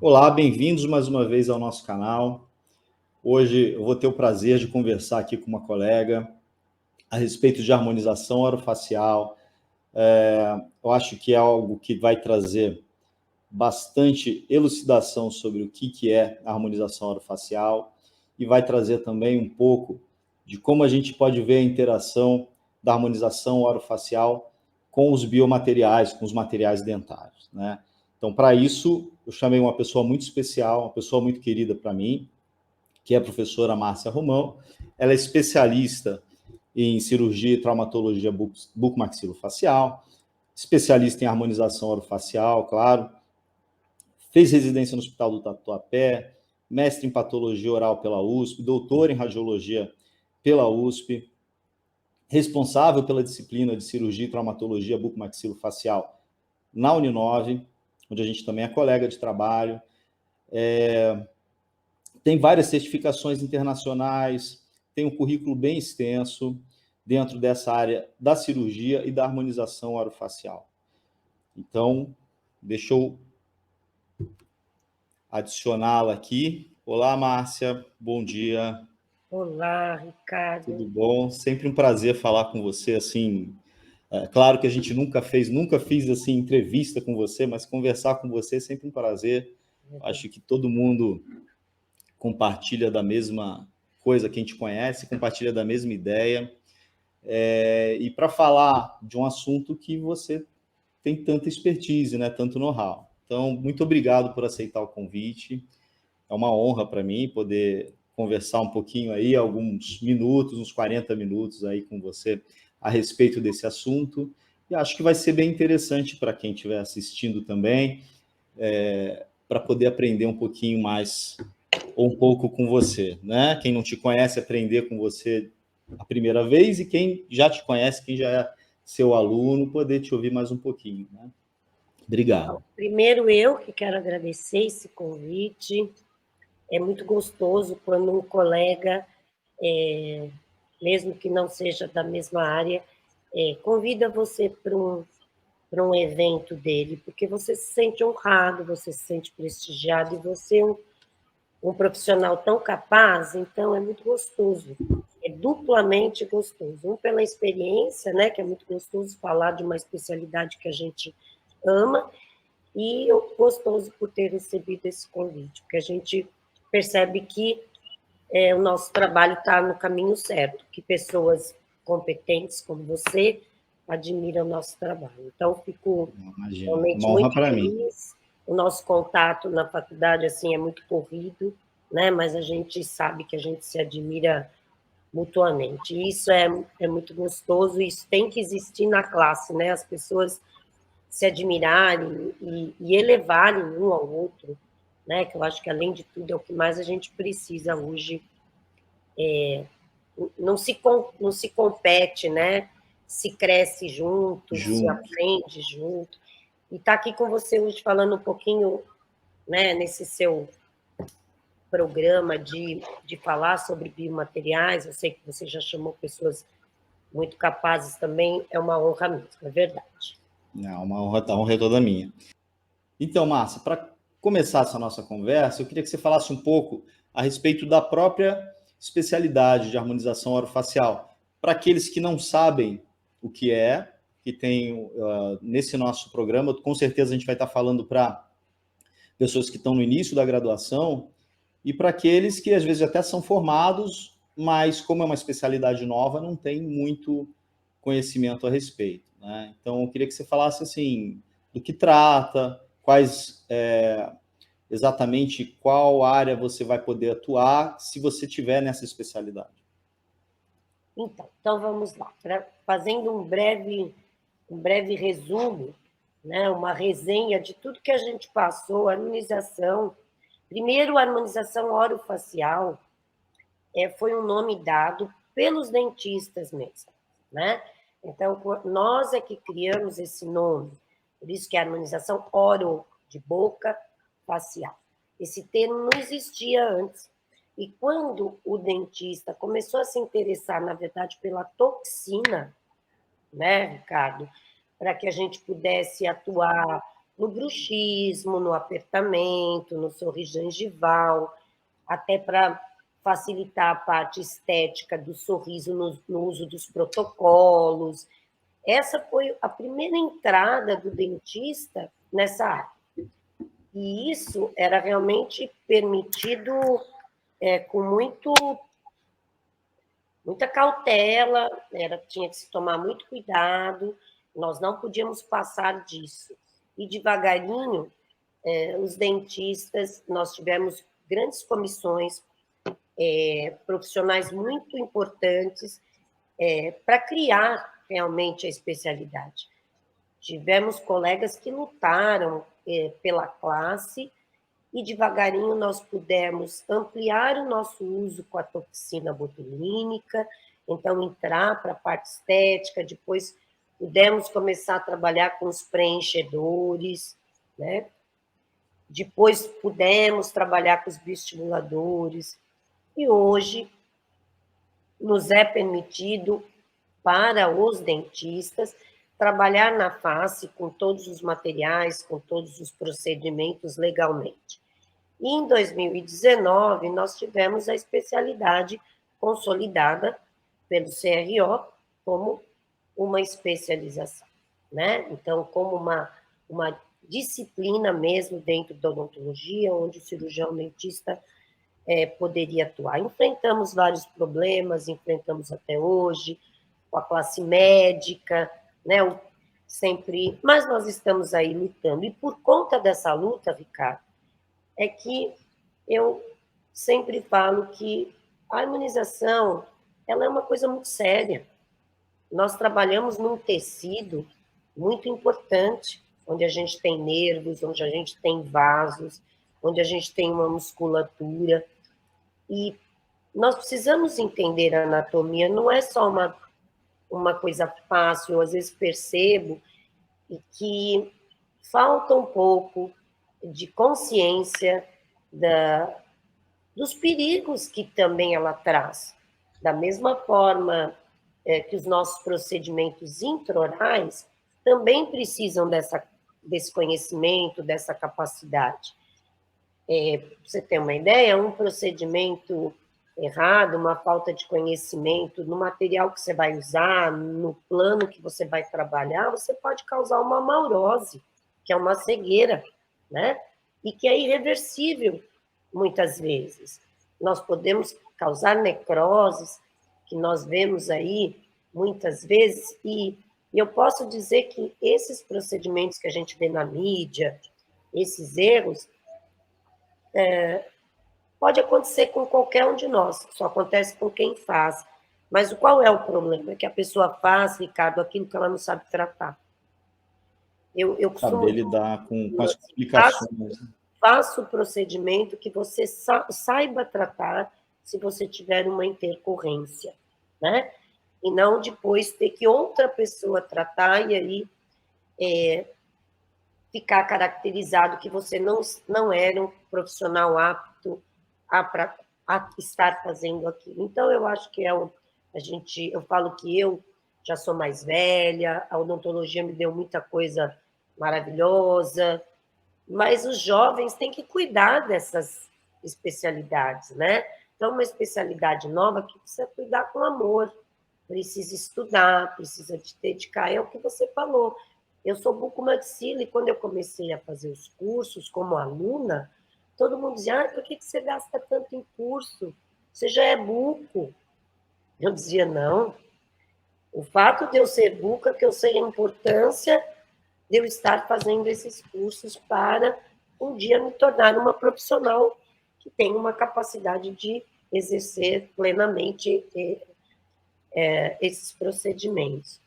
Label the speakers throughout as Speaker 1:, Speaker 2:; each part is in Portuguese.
Speaker 1: Olá, bem-vindos mais uma vez ao nosso canal. Hoje eu vou ter o prazer de conversar aqui com uma colega a respeito de harmonização orofacial. Eu acho que é algo que vai trazer bastante elucidação sobre o que é a harmonização orofacial e vai trazer também um pouco de como a gente pode ver a interação da harmonização orofacial com os biomateriais, com os materiais dentários, né? Então, para isso, eu chamei uma pessoa muito especial, uma pessoa muito querida para mim, que é a professora Márcia Romão. Ela é especialista em cirurgia e traumatologia bucomaxilofacial, especialista em harmonização orofacial, claro, fez residência no Hospital do Tatuapé, mestre em patologia oral pela USP, doutor em radiologia pela USP, responsável pela disciplina de cirurgia e traumatologia bucomaxilofacial na Uninove, onde a gente também é colega de trabalho. Tem várias certificações internacionais, tem um currículo bem extenso dentro dessa área da cirurgia e da harmonização orofacial. Então, deixa eu adicioná-la aqui. Olá, Márcia, bom dia.
Speaker 2: Olá, Ricardo.
Speaker 1: Tudo bom? Sempre um prazer falar com você, assim. Claro que a gente nunca fiz assim entrevista com você, mas conversar com você é sempre um prazer. Acho que todo mundo compartilha da mesma coisa que a gente conhece, compartilha da mesma ideia. E para falar de um assunto que você tem tanta expertise, né? Tanto know-how. Então, muito obrigado por aceitar o convite. É uma honra para mim poder conversar um pouquinho aí, alguns minutos, uns 40 minutos aí com você a respeito desse assunto. E acho que vai ser bem interessante para quem estiver assistindo também, para poder aprender um pouquinho mais, ou um pouco com você, né? Quem não te conhece, aprender com você a primeira vez, e quem já te conhece, quem já é seu aluno, poder te ouvir mais um pouquinho, né? Obrigado.
Speaker 2: Primeiro, eu que quero agradecer esse convite. É muito gostoso quando um colega, mesmo que não seja da mesma área, convida você para um evento dele, porque você se sente honrado, você se sente prestigiado, e você é um profissional tão capaz, então é muito gostoso. É duplamente gostoso. Um pela experiência, né, que é muito gostoso falar de uma especialidade que a gente ama, e gostoso por ter recebido esse convite, porque a gente percebe que o nosso trabalho está no caminho certo, que pessoas competentes como você admiram o nosso trabalho. Então, fico
Speaker 1: Imagina, é
Speaker 2: realmente
Speaker 1: uma honra
Speaker 2: muito
Speaker 1: para mim.
Speaker 2: feliz. O nosso contato na faculdade assim é muito corrido, né? Mas a gente sabe que a gente se admira mutuamente. E isso é muito gostoso, e isso tem que existir na classe, né? As pessoas se admirarem e elevarem um ao outro, né? Que eu acho que, além de tudo, é o que mais a gente precisa hoje. Não se compete, né? Se cresce junto, se
Speaker 1: Junto.
Speaker 2: aprende junto. E estar aqui com você hoje falando um pouquinho, né, nesse seu programa de falar sobre biomateriais, eu sei que você já chamou pessoas muito capazes também, é uma honra mesmo, é verdade.
Speaker 1: Não, uma honra, a honra é toda minha. Então, Márcia, para começar essa nossa conversa, eu queria que você falasse um pouco a respeito da própria especialidade de harmonização orofacial. Para aqueles que não sabem o que é, que tem nesse nosso programa, com certeza a gente vai estar falando para pessoas que estão no início da graduação e para aqueles que às vezes até são formados, mas como é uma especialidade nova, não tem muito conhecimento a respeito, né? Então, eu queria que você falasse assim do que trata, quais exatamente qual área você vai poder atuar se você tiver nessa especialidade.
Speaker 2: Então vamos lá. Fazendo um breve resumo, né, uma resenha de tudo que a gente passou, a harmonização. Primeiro, a harmonização orofacial foi um nome dado pelos dentistas mesmo, né? Então, nós é que criamos esse nome, por isso que é a harmonização oro, de boca, facial. Esse termo não existia antes. E quando o dentista começou a se interessar, na verdade, pela toxina, né, Ricardo, para que a gente pudesse atuar no bruxismo, no apertamento, no sorriso gengival, até para facilitar a parte estética do sorriso no uso dos protocolos. Essa foi a primeira entrada do dentista nessa área. E isso era realmente permitido com muita cautela, tinha que se tomar muito cuidado, nós não podíamos passar disso. E devagarinho, os dentistas, nós tivemos grandes comissões, profissionais muito importantes, para criar realmente a especialidade. Tivemos colegas que lutaram pela classe e devagarinho nós pudemos ampliar o nosso uso com a toxina botulínica, então entrar para a parte estética, depois pudemos começar a trabalhar com os preenchedores, né? Depois pudemos trabalhar com os bioestimuladores, e hoje nos é permitido, para os dentistas, trabalhar na face com todos os materiais, com todos os procedimentos legalmente. E em 2019, nós tivemos a especialidade consolidada pelo CRO como uma especialização, né? Então, como uma disciplina mesmo dentro da odontologia, onde o cirurgião dentista poderia atuar. Enfrentamos vários problemas, enfrentamos até hoje, com a classe médica, né? Sempre, mas nós estamos aí lutando. E por conta dessa luta, Ricardo, é que eu sempre falo que a harmonização ela é uma coisa muito séria. Nós trabalhamos num tecido muito importante, onde a gente tem nervos, onde a gente tem vasos, onde a gente tem uma musculatura. E nós precisamos entender a anatomia, não é só uma coisa fácil, eu às vezes percebo que falta um pouco de consciência dos perigos que também ela traz. Da mesma forma que os nossos procedimentos intraorais também precisam desse conhecimento, dessa capacidade. Para você ter uma ideia, um procedimento errado, uma falta de conhecimento no material que você vai usar, no plano que você vai trabalhar, você pode causar uma maurose, que é uma cegueira, né? E que é irreversível, muitas vezes. Nós podemos causar necroses, que nós vemos aí muitas vezes, e eu posso dizer que esses procedimentos que a gente vê na mídia, esses erros, pode acontecer com qualquer um de nós, só acontece com quem faz. Mas qual é o problema? É que a pessoa faz, Ricardo, aquilo que ela não sabe tratar. Eu costumo
Speaker 1: Saber lidar com as
Speaker 2: faço,
Speaker 1: complicações.
Speaker 2: faço o procedimento que você saiba tratar se você tiver uma intercorrência, né? E não depois ter que outra pessoa tratar e aí ficar caracterizado que você não era um profissional apto a estar fazendo aquilo. Então, eu acho que eu falo que eu já sou mais velha, a odontologia me deu muita coisa maravilhosa, mas os jovens têm que cuidar dessas especialidades, né? Então, uma especialidade nova que precisa cuidar com amor, precisa estudar, precisa de dedicar, é o que você falou. Eu sou bucomaxila e quando eu comecei a fazer os cursos como aluna, todo mundo dizia, por que você gasta tanto em curso? Você já é buco. Eu dizia, não. O fato de eu ser buca, que eu sei a importância de eu estar fazendo esses cursos para um dia me tornar uma profissional que tem uma capacidade de exercer plenamente esses procedimentos.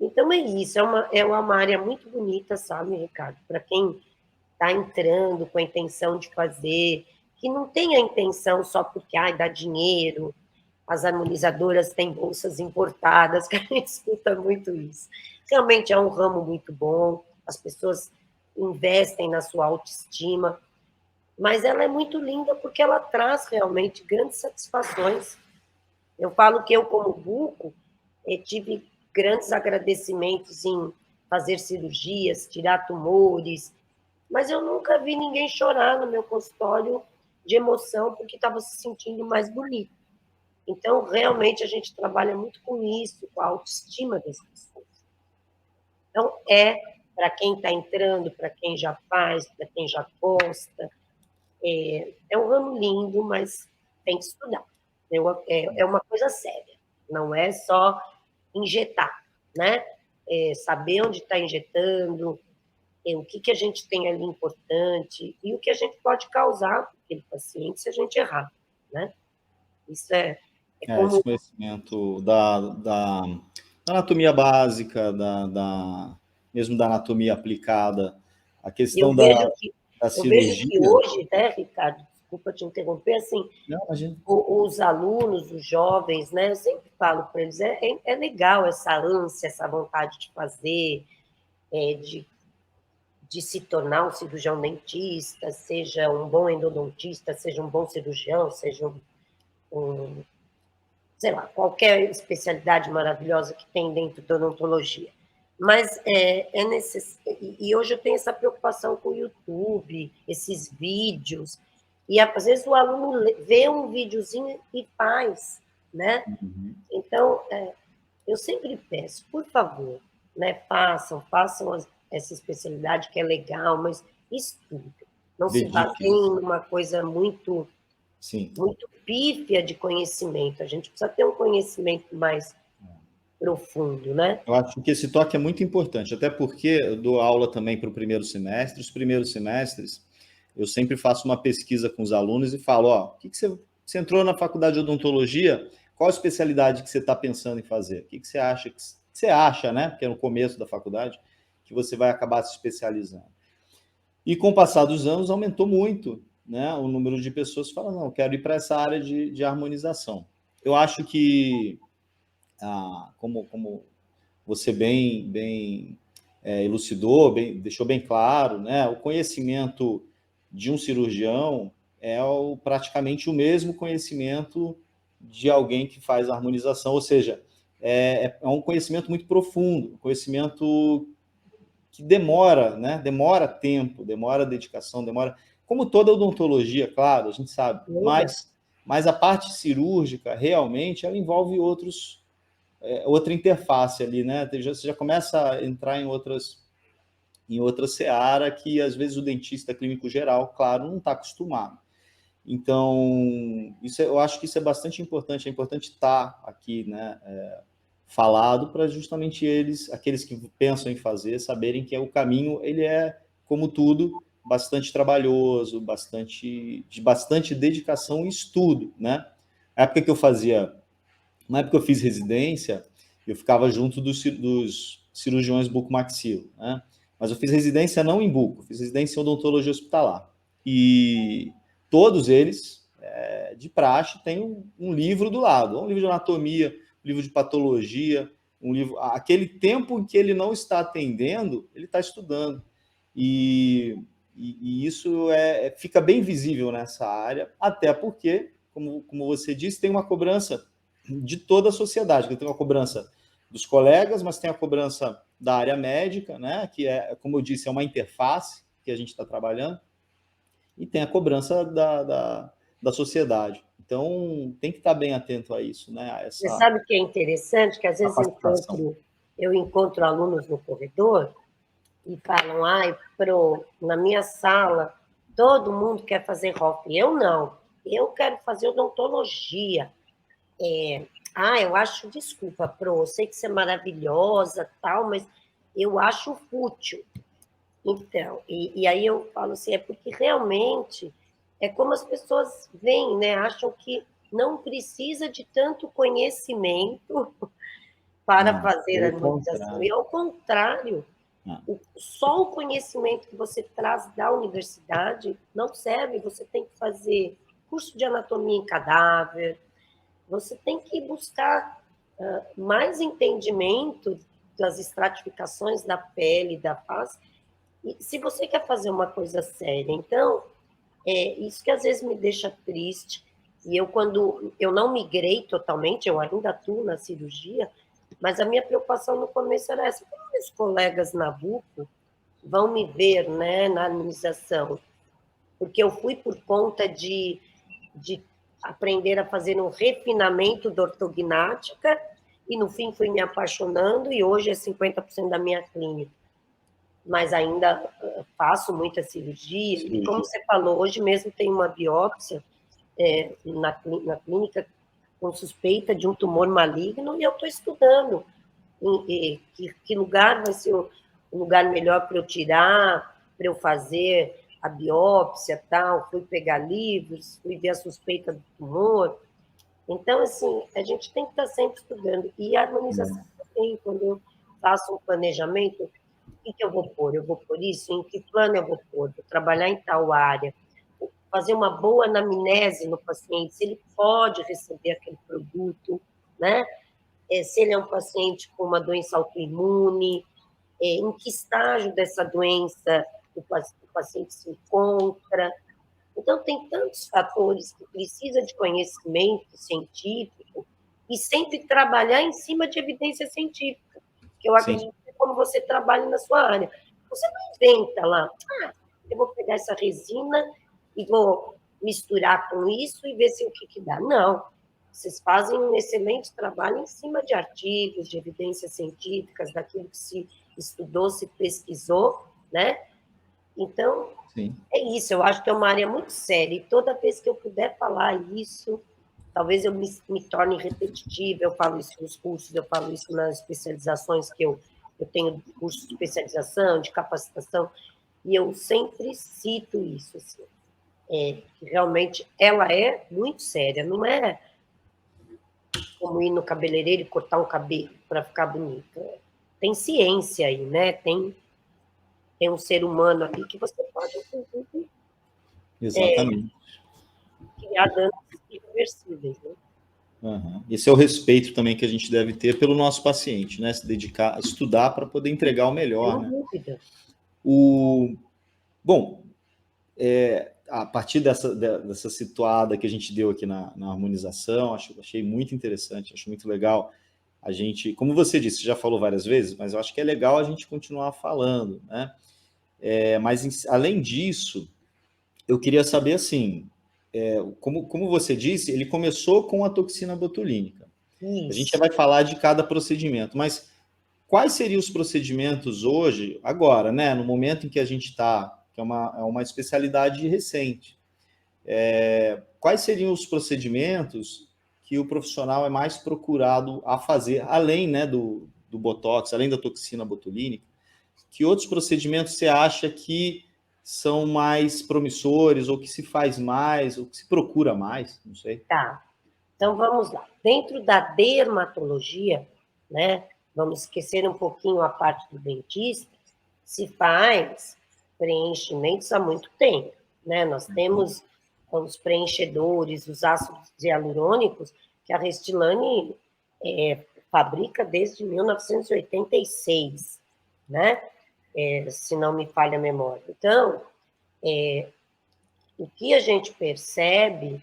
Speaker 2: Então, é isso, é uma área muito bonita, sabe, Ricardo? Para quem está entrando com a intenção de fazer, que não tem a intenção só porque dá dinheiro, as harmonizadoras têm bolsas importadas, que a gente escuta muito isso. Realmente é um ramo muito bom, as pessoas investem na sua autoestima, mas ela é muito linda porque ela traz realmente grandes satisfações. Eu falo que eu, como buco, tive grandes agradecimentos em fazer cirurgias, tirar tumores, mas eu nunca vi ninguém chorar no meu consultório de emoção porque estava se sentindo mais bonito. Então, realmente, a gente trabalha muito com isso, com a autoestima das pessoas. Então, para quem está entrando, para quem já faz, para quem já gosta, é um ramo lindo, mas tem que estudar. É uma coisa séria, não é só injetar, né? Saber onde está injetando, o que a gente tem ali importante e o que a gente pode causar para aquele paciente se a gente errar, né? Isso é
Speaker 1: Esse
Speaker 2: como...
Speaker 1: conhecimento da anatomia básica, mesmo da anatomia aplicada, a
Speaker 2: Eu
Speaker 1: questão
Speaker 2: vejo que,
Speaker 1: da
Speaker 2: eu vejo que
Speaker 1: cirurgia.
Speaker 2: hoje, né, Ricardo, desculpa te interromper, assim,
Speaker 1: Não, imagina.
Speaker 2: os alunos, os jovens, né, eu sempre falo para eles, é legal essa ânsia, essa vontade de fazer, de se tornar um cirurgião dentista, seja um bom endodontista, seja um bom cirurgião, seja sei lá, qualquer especialidade maravilhosa que tem dentro da odontologia. Mas e hoje eu tenho essa preocupação com o YouTube, esses vídeos, e às vezes o aluno vê um videozinho e faz, né?
Speaker 1: Uhum.
Speaker 2: Então, eu sempre peço, por favor, né, façam essa especialidade que é legal, mas estudem. Não se
Speaker 1: Dediquem.
Speaker 2: baseiem numa coisa
Speaker 1: Sim.
Speaker 2: muito pífia de conhecimento. A gente precisa ter um conhecimento mais profundo, né?
Speaker 1: Eu acho que esse toque é muito importante, até porque eu dou aula também para o primeiro semestre. Os primeiros semestres, eu sempre faço uma pesquisa com os alunos e falo, ó, o que você entrou na faculdade de odontologia, qual a especialidade que você está pensando em fazer? O que você acha, né? Porque é no começo da faculdade, que você vai acabar se especializando. E com o passar dos anos, aumentou muito, né, o número de pessoas que falam, não, eu quero ir para essa área de harmonização. Eu acho que, como você bem elucidou, deixou bem claro, né? O conhecimento de um cirurgião é praticamente o mesmo conhecimento de alguém que faz a harmonização, ou seja, é um conhecimento muito profundo, um conhecimento que demora, né? Demora tempo, demora dedicação, demora. Como toda odontologia, claro, a gente sabe, mas a parte cirúrgica realmente ela envolve outra interface ali, né? Você já começa a entrar em outra seara que às vezes o dentista clínico geral, claro, não está acostumado. Então, eu acho que isso é bastante importante. É importante estar aqui, né, falado para justamente aqueles que pensam em fazer, saberem que o caminho ele é, como tudo, bastante trabalhoso, de bastante dedicação e estudo, né? Na época que eu fiz residência, eu ficava junto dos cirurgiões bucomaxilo, né? Mas eu fiz residência não em buco, fiz residência em odontologia hospitalar. E todos eles, de praxe, têm um livro do lado, um livro de anatomia, um livro de patologia, um livro. Aquele tempo em que ele não está atendendo, ele está estudando. E isso fica bem visível nessa área, até porque, como você disse, tem uma cobrança de toda a sociedade, que tem uma cobrança dos colegas, mas tem a cobrança da área médica, né, que como eu disse, é uma interface que a gente está trabalhando, e tem a cobrança da sociedade. Então, tem que estar bem atento a isso, né, a
Speaker 2: Você
Speaker 1: essa
Speaker 2: sabe o que é interessante? Que às vezes
Speaker 1: capacitação.
Speaker 2: eu encontro alunos no corredor e falam, ai, na minha sala, todo mundo quer fazer ROF. Eu não. Eu quero fazer odontologia. Eu acho, desculpa, eu sei que você é maravilhosa, tal, mas eu acho fútil. Então, e aí eu falo assim, é porque realmente é como as pessoas veem, né? Acham que não precisa de tanto conhecimento para
Speaker 1: Não,
Speaker 2: fazer a
Speaker 1: pelo
Speaker 2: harmonização. E
Speaker 1: contrário.
Speaker 2: ao contrário,
Speaker 1: Não.
Speaker 2: só o conhecimento que você traz da universidade não serve. Você tem que fazer curso de anatomia em cadáver, você tem que buscar mais entendimento das estratificações da pele, da face. E se você quer fazer uma coisa séria, então, isso que às vezes me deixa triste. E quando eu não migrei totalmente, eu ainda atuo na cirurgia, mas a minha preocupação no começo era essa. Como meus colegas na BUCO vão me ver, né, na harmonização, porque eu fui por conta de aprender a fazer um refinamento da ortognática, e no fim fui me apaixonando, e hoje é 50% da minha clínica. Mas ainda faço muita cirurgia, e como você falou, hoje mesmo tem uma biópsia na clínica com suspeita de um tumor maligno, e eu estou estudando que lugar vai ser o lugar melhor para eu tirar, para eu fazer a biópsia, tal. Fui pegar livros, fui ver a suspeita do tumor. Então, assim, a gente tem que estar sempre estudando. E a harmonização também, quando eu faço um planejamento, o que eu vou pôr? Eu vou pôr isso? Em que plano eu vou pôr? Vou trabalhar em tal área. Fazer uma boa anamnese no paciente, se ele pode receber aquele produto, né? Se ele é um paciente com uma doença autoimune, em que estágio dessa doença o paciente se encontra. Então, tem tantos fatores que precisa de conhecimento científico e sempre trabalhar em cima de evidência científica, que eu acredito que é como você trabalha na sua área. Você não inventa lá, eu vou pegar essa resina e vou misturar com isso e ver se o que dá. Não. Vocês fazem um excelente trabalho em cima de artigos, de evidências científicas, daquilo que se estudou, se pesquisou, né? Então,
Speaker 1: Sim.
Speaker 2: é isso. Eu acho que é uma área muito séria. E toda vez que eu puder falar isso, talvez eu me torne repetitiva. Eu falo isso nos cursos, eu falo isso nas especializações que eu tenho curso de especialização, de capacitação, e eu sempre cito isso, assim, que realmente ela é muito séria, não é como ir no cabeleireiro e cortar um cabelo para ficar bonito. Tem ciência aí, né? Tem um ser humano ali que você pode, inclusive,
Speaker 1: Exatamente.
Speaker 2: criar danos irreversíveis, né?
Speaker 1: Uhum. Esse é o respeito também que a gente deve ter pelo nosso paciente, né? Se dedicar a estudar para poder entregar o melhor,
Speaker 2: Sem
Speaker 1: né?
Speaker 2: dúvida.
Speaker 1: Bom, a partir dessa situada que a gente deu aqui na harmonização, achei muito interessante, acho muito legal a gente, como você disse, já falou várias vezes, mas eu acho que é legal a gente continuar falando, né? Mas, além disso, eu queria saber, assim, como você disse, ele começou com a toxina botulínica. A gente já
Speaker 2: Isso.
Speaker 1: vai falar de cada procedimento, mas quais seriam os procedimentos hoje, agora, né, no momento em que a gente está, que é uma especialidade recente, quais seriam os procedimentos que o profissional é mais procurado a fazer, além, né, do Botox, além da toxina botulínica? Que outros procedimentos você acha que são mais promissores, ou que se faz mais, ou que se procura mais? Não sei.
Speaker 2: Tá. Então, vamos lá. Dentro da dermatologia, né, vamos esquecer um pouquinho a parte do dentista, se faz preenchimentos há muito tempo, né? Nós temos os preenchedores, os ácidos hialurônicos, que a Restylane fabrica desde 1986, né? Se não me falha a memória. Então, o que a gente percebe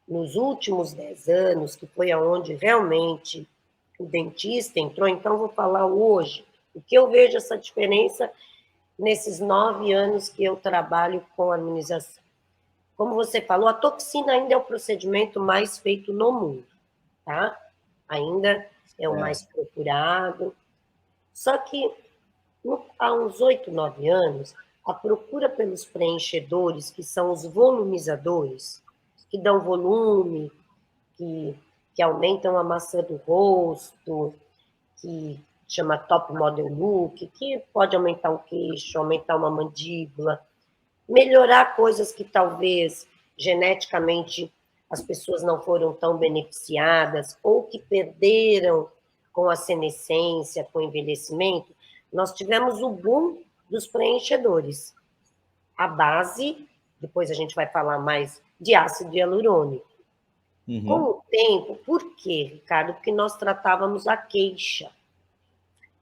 Speaker 2: nos últimos 10 anos, que foi aonde realmente o dentista entrou, então vou falar hoje, o que eu vejo essa diferença nesses 9 anos que eu trabalho com harmonização. Como você falou, a toxina ainda é o procedimento mais feito no mundo, tá? Ainda é o mais procurado. Só que há uns 8, 9 anos, a procura pelos preenchedores, que são os volumizadores, que dão volume, que aumentam a maçã do rosto, que chama top model look, que pode aumentar o queixo, aumentar uma mandíbula, melhorar coisas que talvez geneticamente as pessoas não foram tão beneficiadas ou que perderam com a senescência, com o envelhecimento. Nós tivemos o boom dos preenchedores. A base, depois a gente vai falar mais de ácido hialurônico. Com o tempo, por quê, Ricardo? Porque nós tratávamos a queixa.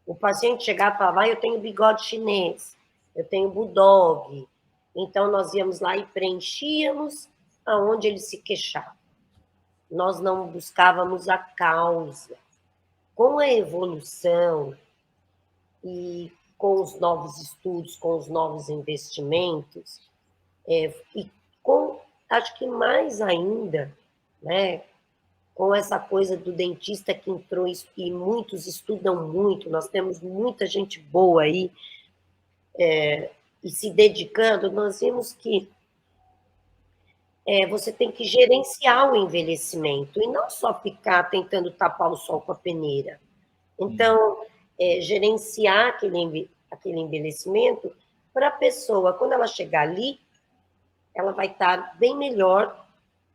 Speaker 2: O paciente chegava e falava, eu tenho bigode chinês, eu tenho bulldog. Então, nós íamos lá e preenchíamos aonde ele se queixava. Nós não buscávamos a causa. Com a evolução e com os novos estudos, com os novos investimentos, e com, acho que mais ainda, né, com essa coisa do dentista que entrou e muitos estudam muito, nós temos muita gente boa aí, e se dedicando, nós vimos que você tem que gerenciar o envelhecimento e não só ficar tentando tapar o sol com a peneira. Então, gerenciar aquele envelhecimento para a pessoa, quando ela chegar ali, ela vai estar bem melhor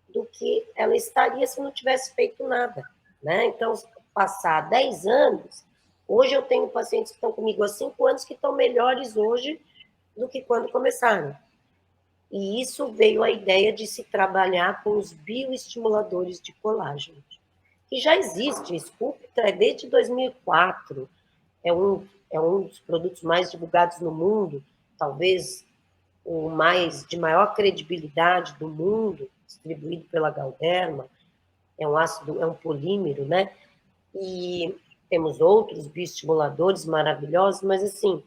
Speaker 2: do que ela estaria se não tivesse feito nada, né? Então, passar 10 anos, hoje eu tenho pacientes que estão comigo há 5 anos que estão melhores hoje do que quando começaram. E isso veio a ideia de se trabalhar com os bioestimuladores de colágeno, que já existe, Sculptra é desde 2004, é um dos produtos mais divulgados no mundo, talvez o mais de maior credibilidade do mundo, distribuído pela Galderma, é um ácido, é um polímero, né? E temos outros bioestimuladores maravilhosos, mas assim,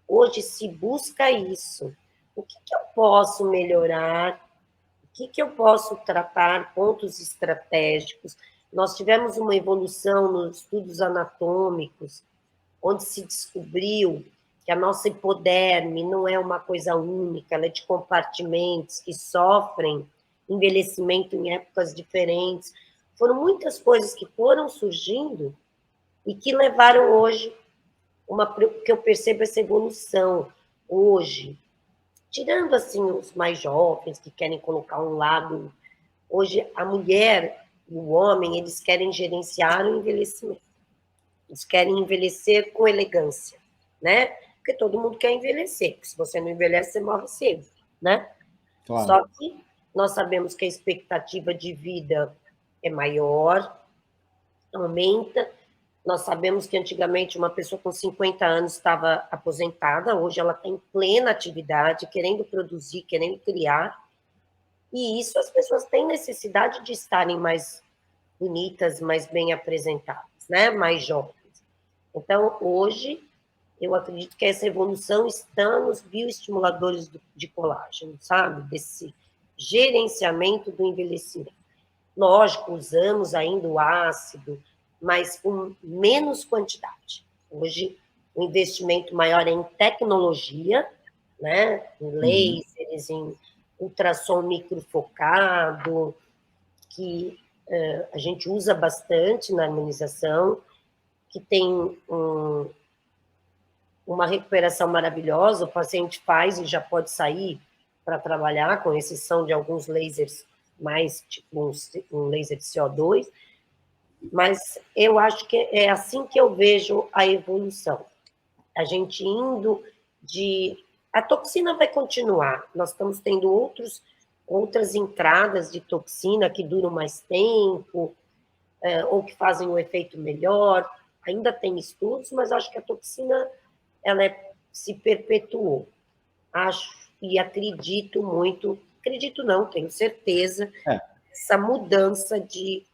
Speaker 2: hoje se busca isso. O que eu posso melhorar? O que eu posso tratar? Pontos estratégicos. Nós tivemos uma evolução nos estudos anatômicos, onde se descobriu que a nossa hipoderme não é uma coisa única, ela é de compartimentos que sofrem envelhecimento em épocas diferentes. Foram muitas coisas que foram surgindo e que levaram hoje, que eu percebo essa evolução hoje, tirando assim os mais jovens que querem colocar um lado, hoje a mulher e o homem, eles querem gerenciar o envelhecimento. Eles querem envelhecer com elegância, né? Porque todo mundo quer envelhecer, porque se você não envelhece, você morre cedo, né? Claro. Só que nós sabemos que a expectativa de vida é maior, aumenta. Nós sabemos que antigamente uma pessoa com 50 anos estava aposentada, hoje ela está em plena atividade, querendo produzir, querendo criar, e isso as pessoas têm necessidade de estarem mais bonitas, mais bem apresentadas, né? Mais jovens. Então, hoje, eu acredito que essa evolução está nos bioestimuladores de colágeno, sabe? Desse gerenciamento do envelhecimento. Lógico, usamos ainda o ácido, mas com menos quantidade. Hoje, o investimento maior é em tecnologia, né? Em lasers, em ultrassom microfocado, que a gente usa bastante na harmonização, que tem uma recuperação maravilhosa, o paciente faz e já pode sair para trabalhar, com exceção de alguns lasers mais, tipo um laser de CO2, mas eu acho que é assim que eu vejo a evolução. A gente indo de... A toxina vai continuar, nós estamos tendo outras entradas de toxina que duram mais tempo, ou que fazem um efeito melhor. Ainda tem estudos, mas acho que a toxina ela se perpetuou. Acho e acredito muito, acredito não, tenho certeza, essa mudança de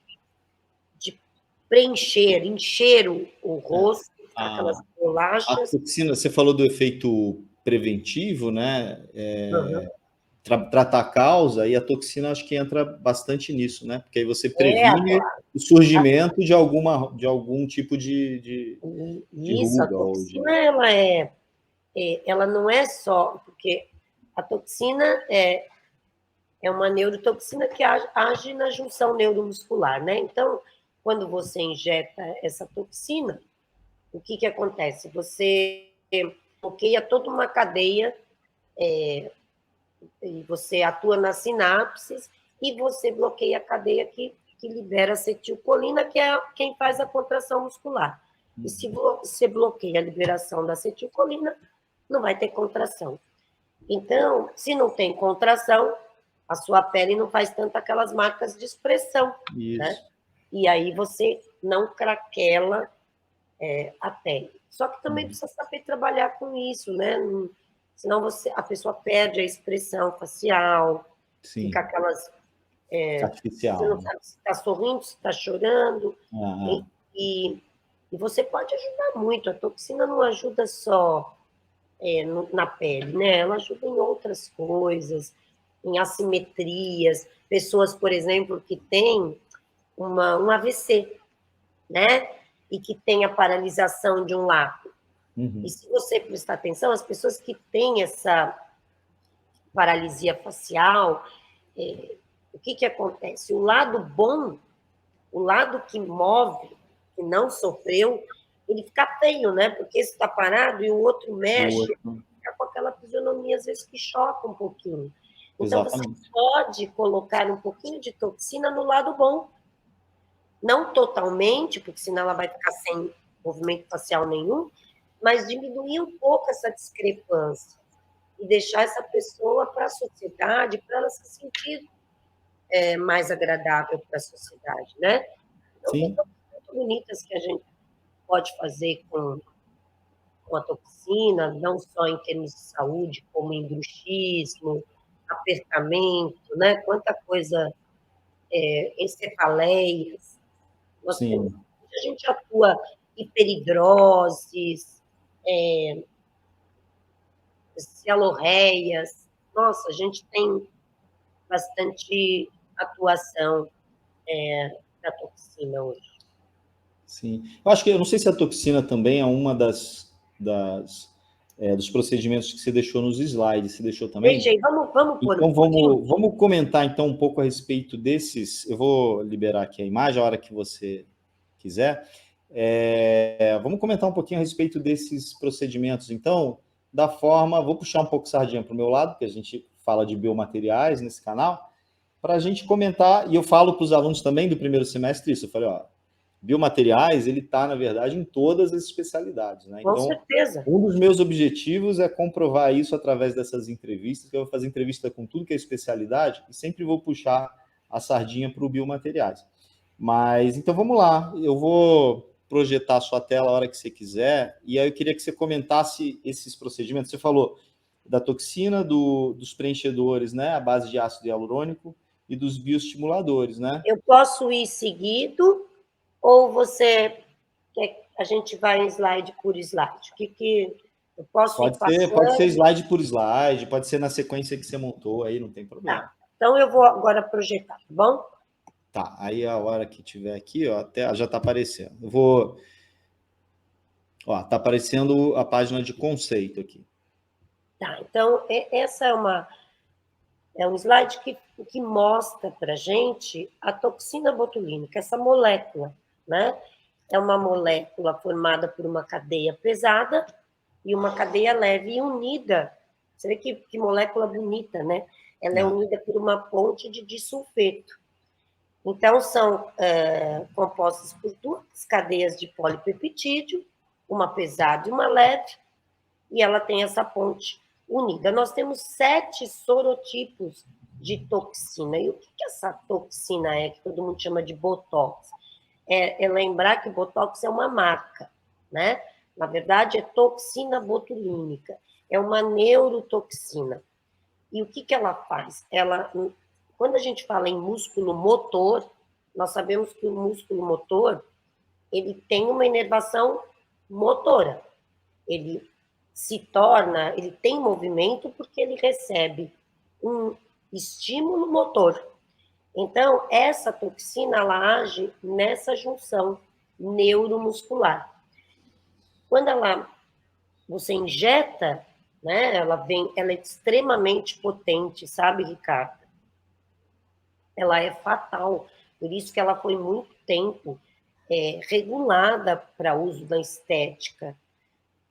Speaker 2: preencher, encher o rosto, aquelas bolachas.
Speaker 1: A toxina, você falou do efeito preventivo, né? Tratar a causa, e a toxina acho que entra bastante nisso, né? Porque aí você previne o surgimento de algum tipo de
Speaker 2: isso, a toxina, ela não é só... Porque a toxina é uma neurotoxina que age na junção neuromuscular, né? Então, quando você injeta essa toxina, o que acontece? Você bloqueia toda uma cadeia, e você atua nas sinapses, e você bloqueia a cadeia que libera acetilcolina, que é quem faz a contração muscular. E se você bloqueia a liberação da acetilcolina, não vai ter contração. Então, se não tem contração, a sua pele não faz tanto aquelas marcas de expressão, né? E aí você não craquela a pele. Só que também precisa saber trabalhar com isso, né? Senão a pessoa perde a expressão facial, fica aquelas...
Speaker 1: artificial.
Speaker 2: Você não sabe se está sorrindo, se está chorando. E você pode ajudar muito. A toxina não ajuda só na pele, né? Ela ajuda em outras coisas, em assimetrias. Pessoas, por exemplo, que têm um AVC, né? E que tem a paralisação de um lado. E se você prestar atenção, as pessoas que têm essa paralisia facial, o que acontece? O lado bom, o lado que move, que não sofreu, ele fica feio, né? Porque esse está parado e o outro mexe, fica com aquela fisionomia, às vezes, que choca um pouquinho. Então, você
Speaker 1: Exatamente.
Speaker 2: pode colocar um pouquinho de toxina no lado bom. Não totalmente, porque senão ela vai ficar sem movimento facial nenhum, mas diminuir um pouco essa discrepância e deixar essa pessoa para a sociedade, para ela se sentir mais agradável para a sociedade, né? Então, tem
Speaker 1: Sim.
Speaker 2: coisas muito bonitas que a gente pode fazer com a toxina, não só em termos de saúde, como em bruxismo, apertamento, né? Quanta coisa, encefaleias. Nós temos,
Speaker 1: Sim.
Speaker 2: a gente atua hiperidroses, cialorreias. Nossa, a gente tem bastante atuação da toxina hoje.
Speaker 1: Sim. Eu acho que, eu não sei se a toxina também é uma dos procedimentos que você deixou nos slides, você deixou também?
Speaker 2: Deixei, vamos pôr um
Speaker 1: Então
Speaker 2: pouquinho?
Speaker 1: vamos comentar então um pouco a respeito desses. Eu vou liberar aqui a imagem a hora que você quiser. Vamos comentar um pouquinho a respeito desses procedimentos. Então, da forma, vou puxar um pouco sardinha para o meu lado, porque a gente fala de biomateriais nesse canal, para a gente comentar, e eu falo para os alunos também do primeiro semestre isso, eu falei, ó, biomateriais, ele está, na verdade, em todas as especialidades, né?
Speaker 2: Com
Speaker 1: Então,
Speaker 2: certeza.
Speaker 1: um dos meus objetivos é comprovar isso através dessas entrevistas, que eu vou fazer entrevista com tudo que é especialidade e sempre vou puxar a sardinha para o biomateriais. Mas, então vamos lá, eu vou projetar a sua tela a hora que você quiser, e aí eu queria que você comentasse esses procedimentos. Você falou da toxina, dos preenchedores, né, à base de ácido hialurônico, e dos bioestimuladores, né?
Speaker 2: Eu posso ir seguido ou você quer que a gente vai em slide por slide? O que eu posso ir
Speaker 1: Pode ser
Speaker 2: passando?
Speaker 1: slide por slide, pode ser na sequência que você montou, aí não tem problema.
Speaker 2: Tá. Então eu vou agora projetar, tá bom?
Speaker 1: Tá, aí a hora que tiver aqui, ó, até já está aparecendo. Eu vou, ó, tá aparecendo a página de conceito aqui.
Speaker 2: Tá. Então essa é um slide que mostra para a gente a toxina botulínica, essa molécula, né? É uma molécula formada por uma cadeia pesada e uma cadeia leve e unida. Você vê que molécula bonita, né? Ela é unida por uma ponte de disulfeto. Então, são compostas por duas cadeias de polipeptídeo, uma pesada e uma leve, e ela tem essa ponte unida. Nós temos 7 sorotipos de toxina. E o que essa toxina é, que todo mundo chama de Botox? É lembrar que Botox é uma marca, né? Na verdade, é toxina botulínica. É uma neurotoxina. E o que ela faz? Quando a gente fala em músculo motor, nós sabemos que o músculo motor ele tem uma inervação motora. Ele ele tem movimento porque ele recebe um estímulo motor. Então, essa toxina ela age nessa junção neuromuscular. Quando você injeta, né, ela é extremamente potente, sabe, Ricardo? Ela é fatal. Por isso que ela foi muito tempo regulada para uso na estética.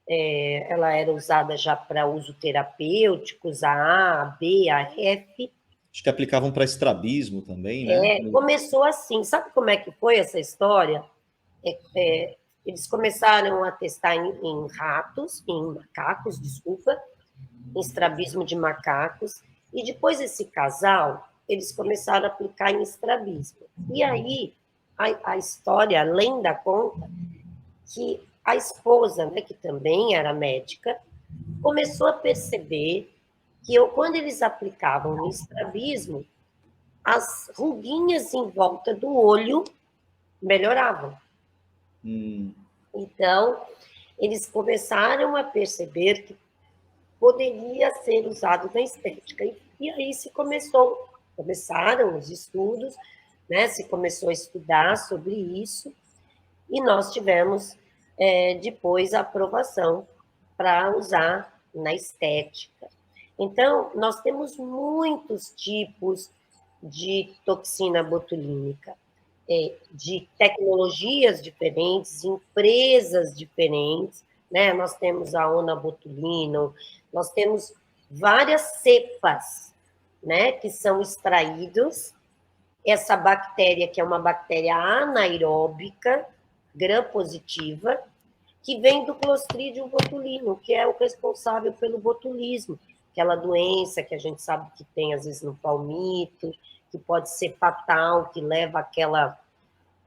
Speaker 2: Ela era usada já para uso terapêuticos, a B, a F.
Speaker 1: Acho que aplicavam para estrabismo também, né?
Speaker 2: Começou assim. Sabe como é que foi essa história? Eles começaram a testar em ratos, em macacos, desculpa, em estrabismo de macacos, e depois esse casal, eles começaram a aplicar em estrabismo. E aí, a história, além da conta, que a esposa, né, que também era médica, começou a perceber que quando eles aplicavam no estrabismo, as ruguinhas em volta do olho melhoravam. Então, eles começaram a perceber que poderia ser usado na estética. E aí começaram os estudos, né? Se começou a estudar sobre isso, e nós tivemos depois a aprovação para usar na estética. Então, nós temos muitos tipos de toxina botulínica, de tecnologias diferentes, empresas diferentes, né? Nós temos a onabotulina, nós temos várias cepas, né, que são extraídos. Essa bactéria, que é uma bactéria anaeróbica, gram-positiva, que vem do Clostridium botulinum, que é o responsável pelo botulismo, aquela doença que a gente sabe que tem, às vezes, no palmito, que pode ser fatal, que leva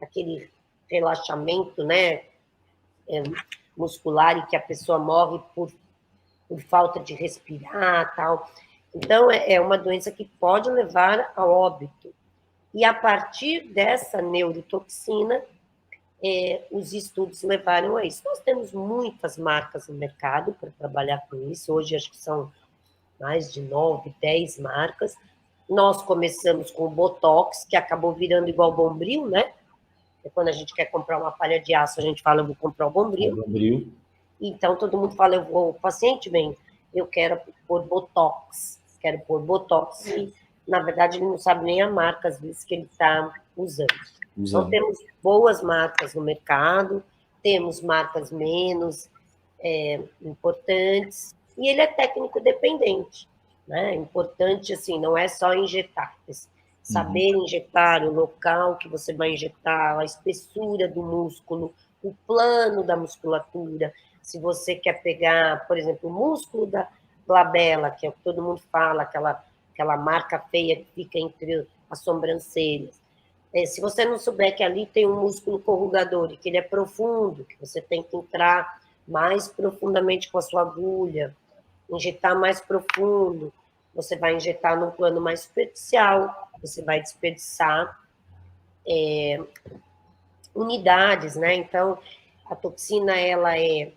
Speaker 2: aquele relaxamento, né, muscular, e que a pessoa morre por falta de respirar, tal. Então, é uma doença que pode levar a óbito. E a partir dessa neurotoxina, os estudos levaram a isso. Nós temos muitas marcas no mercado para trabalhar com isso. Hoje, acho que são mais de 9, 10 marcas. Nós começamos com o Botox, que acabou virando igual Bombril, né? Quando a gente quer comprar uma palha de aço, a gente fala, eu vou comprar o Bombril. Então, todo mundo fala, o paciente vem, eu quero pôr Botox. E, na verdade, ele não sabe nem a marca, às vezes, que ele está usando. Então, temos boas marcas no mercado, temos marcas menos importantes, e ele é técnico dependente, né? Importante, assim, não é só injetar, saber injetar, o local que você vai injetar, a espessura do músculo, o plano da musculatura. Se você quer pegar, por exemplo, o músculo da glabela, que é o que todo mundo fala, aquela marca feia que fica entre as sobrancelhas. Se você não souber que ali tem um músculo corrugador e que ele é profundo, que você tem que entrar mais profundamente com a sua agulha, injetar mais profundo, você vai injetar num plano mais superficial, você vai desperdiçar unidades, né? Então, a toxina, ela é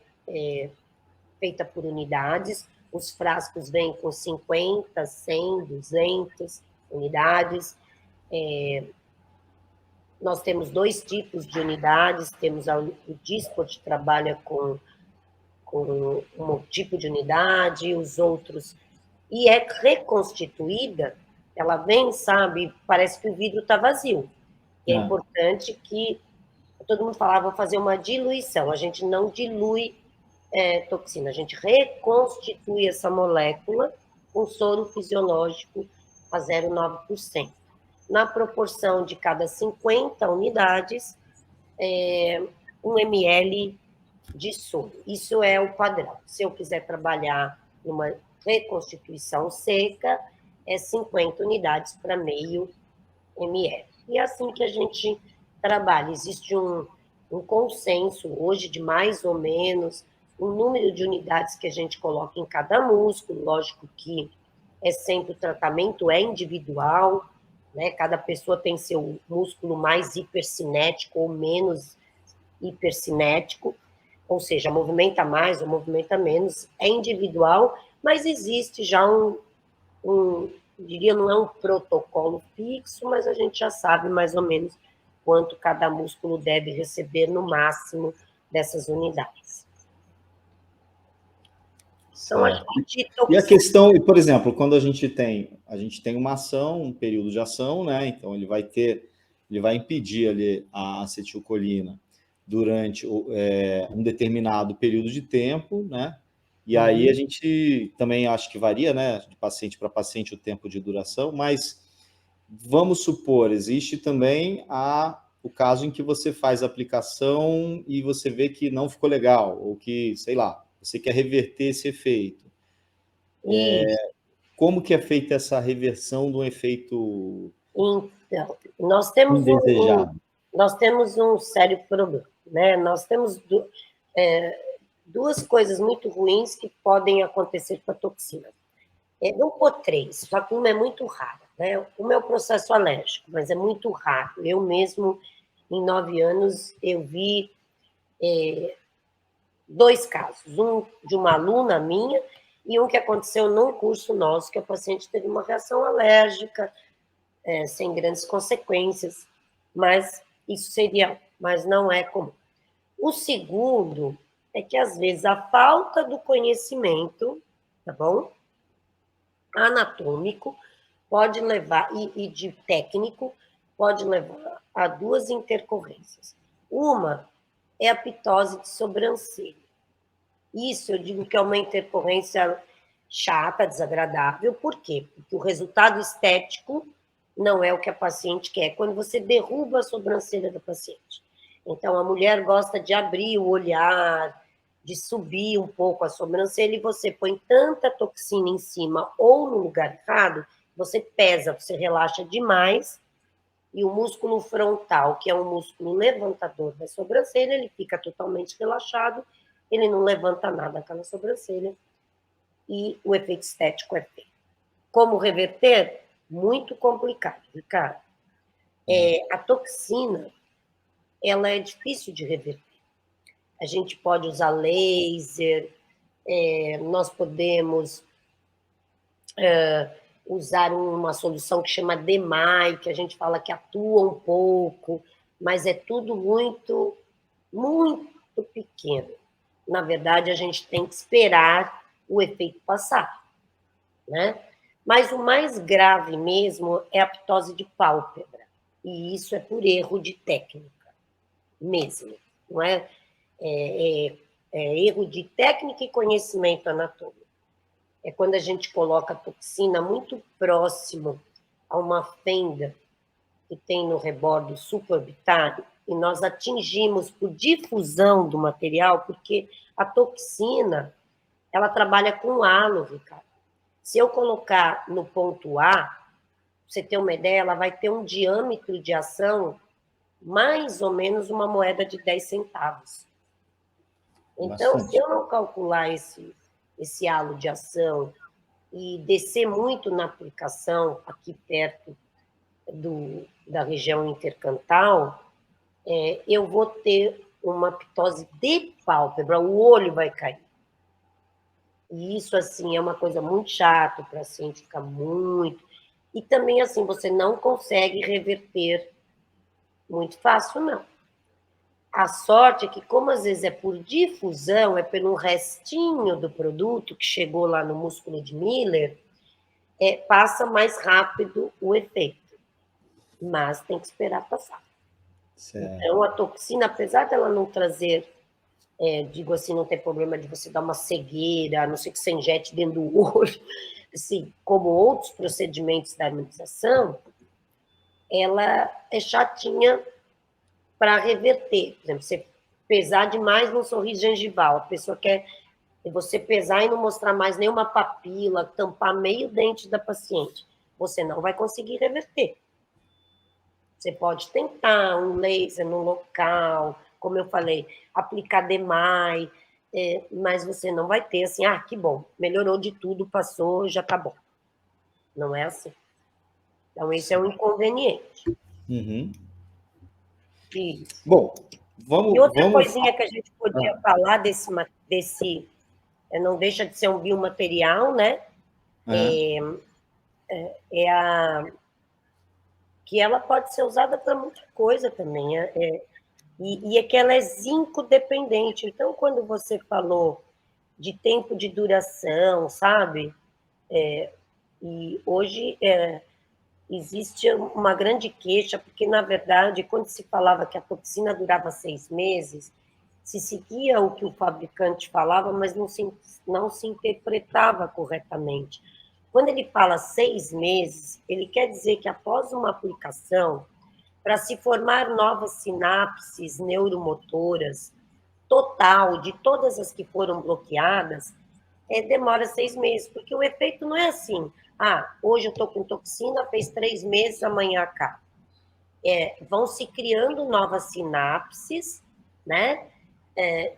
Speaker 2: feita por unidades, os frascos vêm com 50, 100, 200 unidades. Nós temos 2 tipos de unidades, temos o Dysport, que trabalha com um tipo de unidade, os outros, e é reconstituída, ela vem, sabe, parece que o vidro está vazio. E é importante que, todo mundo falava, vou fazer uma diluição, a gente não dilui toxina, a gente reconstitui essa molécula com soro fisiológico a 0,9%. Na proporção de cada 50 unidades, 1 ml de soro. Isso é o padrão. Se eu quiser trabalhar numa reconstituição seca, é 50 unidades para meio ml. E é assim que a gente trabalha. Existe um consenso hoje de mais ou menos o número de unidades que a gente coloca em cada músculo. Lógico que sempre o tratamento é individual, né? Cada pessoa tem seu músculo mais hipercinético ou menos hipercinético, ou seja, movimenta mais ou movimenta menos, é individual, mas existe já diria, não é um protocolo fixo, mas a gente já sabe mais ou menos quanto cada músculo deve receber no máximo dessas unidades.
Speaker 1: Então, e a questão, por exemplo, quando a gente tem uma ação, um período de ação, né? Então ele vai impedir ali a acetilcolina durante um determinado período de tempo, né? E aí a gente também acho que varia, né, de paciente para paciente o tempo de duração, mas vamos supor, existe também o caso em que você faz a aplicação e você vê que não ficou legal, ou que, sei lá, você quer reverter esse efeito. Como que é feita essa reversão do efeito
Speaker 2: então, nós temos
Speaker 1: indesejado?
Speaker 2: Nós temos um sério problema, né? Nós temos duas coisas muito ruins que podem acontecer com a toxina. Vou pôr 3, só que uma é muito rara, né? Uma é o processo alérgico, mas é muito raro. Eu mesmo, em 9 anos, eu vi 2 casos. Um de uma aluna minha, e um que aconteceu num curso nosso, que a paciente teve uma reação alérgica, sem grandes consequências, mas mas não é comum. O segundo é que, às vezes, a falta do conhecimento, tá bom? Anatômico, pode levar, e de técnico, pode levar a duas intercorrências. Uma é a ptose de sobrancelha. Isso eu digo que é uma intercorrência chata, desagradável. Por quê? Porque o resultado estético não é o que a paciente quer, quando você derruba a sobrancelha da paciente. Então, a mulher gosta de abrir o olhar, de subir um pouco a sobrancelha, e você põe tanta toxina em cima ou no lugar errado, você pesa, você relaxa demais, e o músculo frontal, que é um músculo levantador da sobrancelha, ele fica totalmente relaxado, ele não levanta nada aquela sobrancelha, e o efeito estético é feio. Como reverter? Muito complicado, Ricardo. A toxina, ela é difícil de reverter. A gente pode usar laser, nós podemos usar uma solução que chama DMAI, que a gente fala que atua um pouco, mas é tudo muito, muito pequeno. Na verdade, a gente tem que esperar o efeito passar, né? Mas o mais grave mesmo é a ptose de pálpebra, e isso é por erro de técnica mesmo, não é? Erro de técnica e conhecimento anatômico. É quando a gente coloca a toxina muito próximo a uma fenda que tem no rebordo supraorbitário, e nós atingimos por difusão do material, porque a toxina, ela trabalha com halo, Ricardo. Se eu colocar no ponto A, pra você ter uma ideia, ela vai ter um diâmetro de ação mais ou menos uma moeda de 10 centavos. Então, se eu não calcular esse halo de ação e descer muito na aplicação aqui perto da região intercantal, eu vou ter uma ptose de pálpebra, o olho vai cair. E isso, assim, é uma coisa muito chata, o paciente fica muito... E também, assim, você não consegue reverter muito fácil, não. A sorte é que, como às vezes é por difusão, é pelo restinho do produto que chegou lá no músculo de Miller, passa mais rápido o efeito. Mas tem que esperar passar. Certo. Então, a toxina, apesar dela não trazer, digo assim, não tem problema de você dar uma cegueira, a não ser que você injete dentro do olho, assim, como outros procedimentos da harmonização, ela é chatinha para reverter. Por exemplo, você pesar demais no sorriso gengival, a pessoa quer você pesar e não mostrar mais nenhuma papila, tampar meio dente da paciente, você não vai conseguir reverter. Você pode tentar um laser no local, como eu falei, aplicar DMAI, mas você não vai ter assim, que bom, melhorou de tudo, passou, já tá bom. Não é assim. Então, esse é um inconveniente.
Speaker 1: Uhum.
Speaker 2: Isso.
Speaker 1: Bom, vamos...
Speaker 2: E outra coisinha que a gente podia falar desse não deixa de ser um biomaterial, né? Que ela pode ser usada para muita coisa também. E é que ela é zinco dependente. Então, quando você falou de tempo de duração, sabe? E hoje existe uma grande queixa, porque, na verdade, quando se falava que a toxina durava 6 meses, se seguia o que o fabricante falava, mas não se interpretava corretamente. Quando ele fala 6 meses, ele quer dizer que após uma aplicação, para se formar novas sinapses neuromotoras, total, de todas as que foram bloqueadas, demora 6 meses, porque o efeito não é assim, hoje eu estou com toxina, fez 3 meses, amanhã acaba. Vão se criando novas sinapses, né?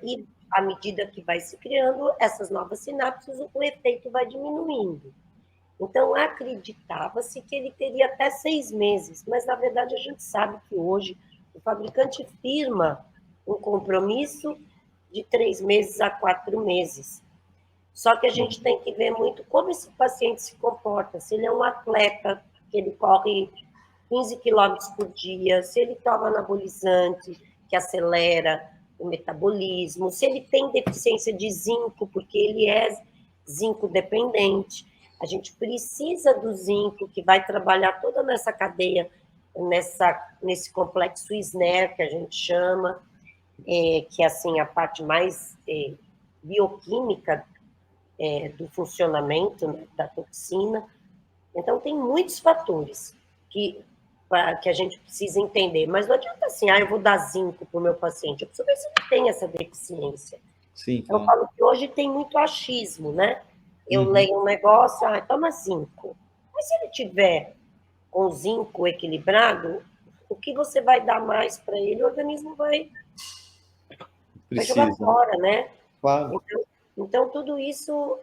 Speaker 2: E à medida que vai se criando essas novas sinapses, o efeito vai diminuindo. Então, acreditava-se que ele teria até 6 meses, mas, na verdade, a gente sabe que hoje o fabricante firma um compromisso de 3 meses a 4 meses. Só que a gente tem que ver muito como esse paciente se comporta, se ele é um atleta, que ele corre 15 quilômetros por dia, se ele toma anabolizante, que acelera o metabolismo, se ele tem deficiência de zinco, porque ele é zinco dependente. A gente precisa do zinco, que vai trabalhar toda nessa cadeia, nesse complexo SNER, que a gente chama, que é assim, a parte mais bioquímica do funcionamento, né, da toxina. Então, tem muitos fatores que a gente precisa entender. Mas não adianta assim, eu vou dar zinco para o meu paciente. Eu preciso ver se ele tem essa deficiência.
Speaker 1: Sim,
Speaker 2: Eu
Speaker 1: claro.
Speaker 2: falo que hoje tem muito achismo, né? Eu
Speaker 1: Uhum.
Speaker 2: leio um negócio, toma zinco. Mas se ele tiver com zinco equilibrado, o que você vai dar mais para ele, o organismo vai jogar
Speaker 1: Precisa,
Speaker 2: fora, né?
Speaker 1: claro.
Speaker 2: Então, tudo isso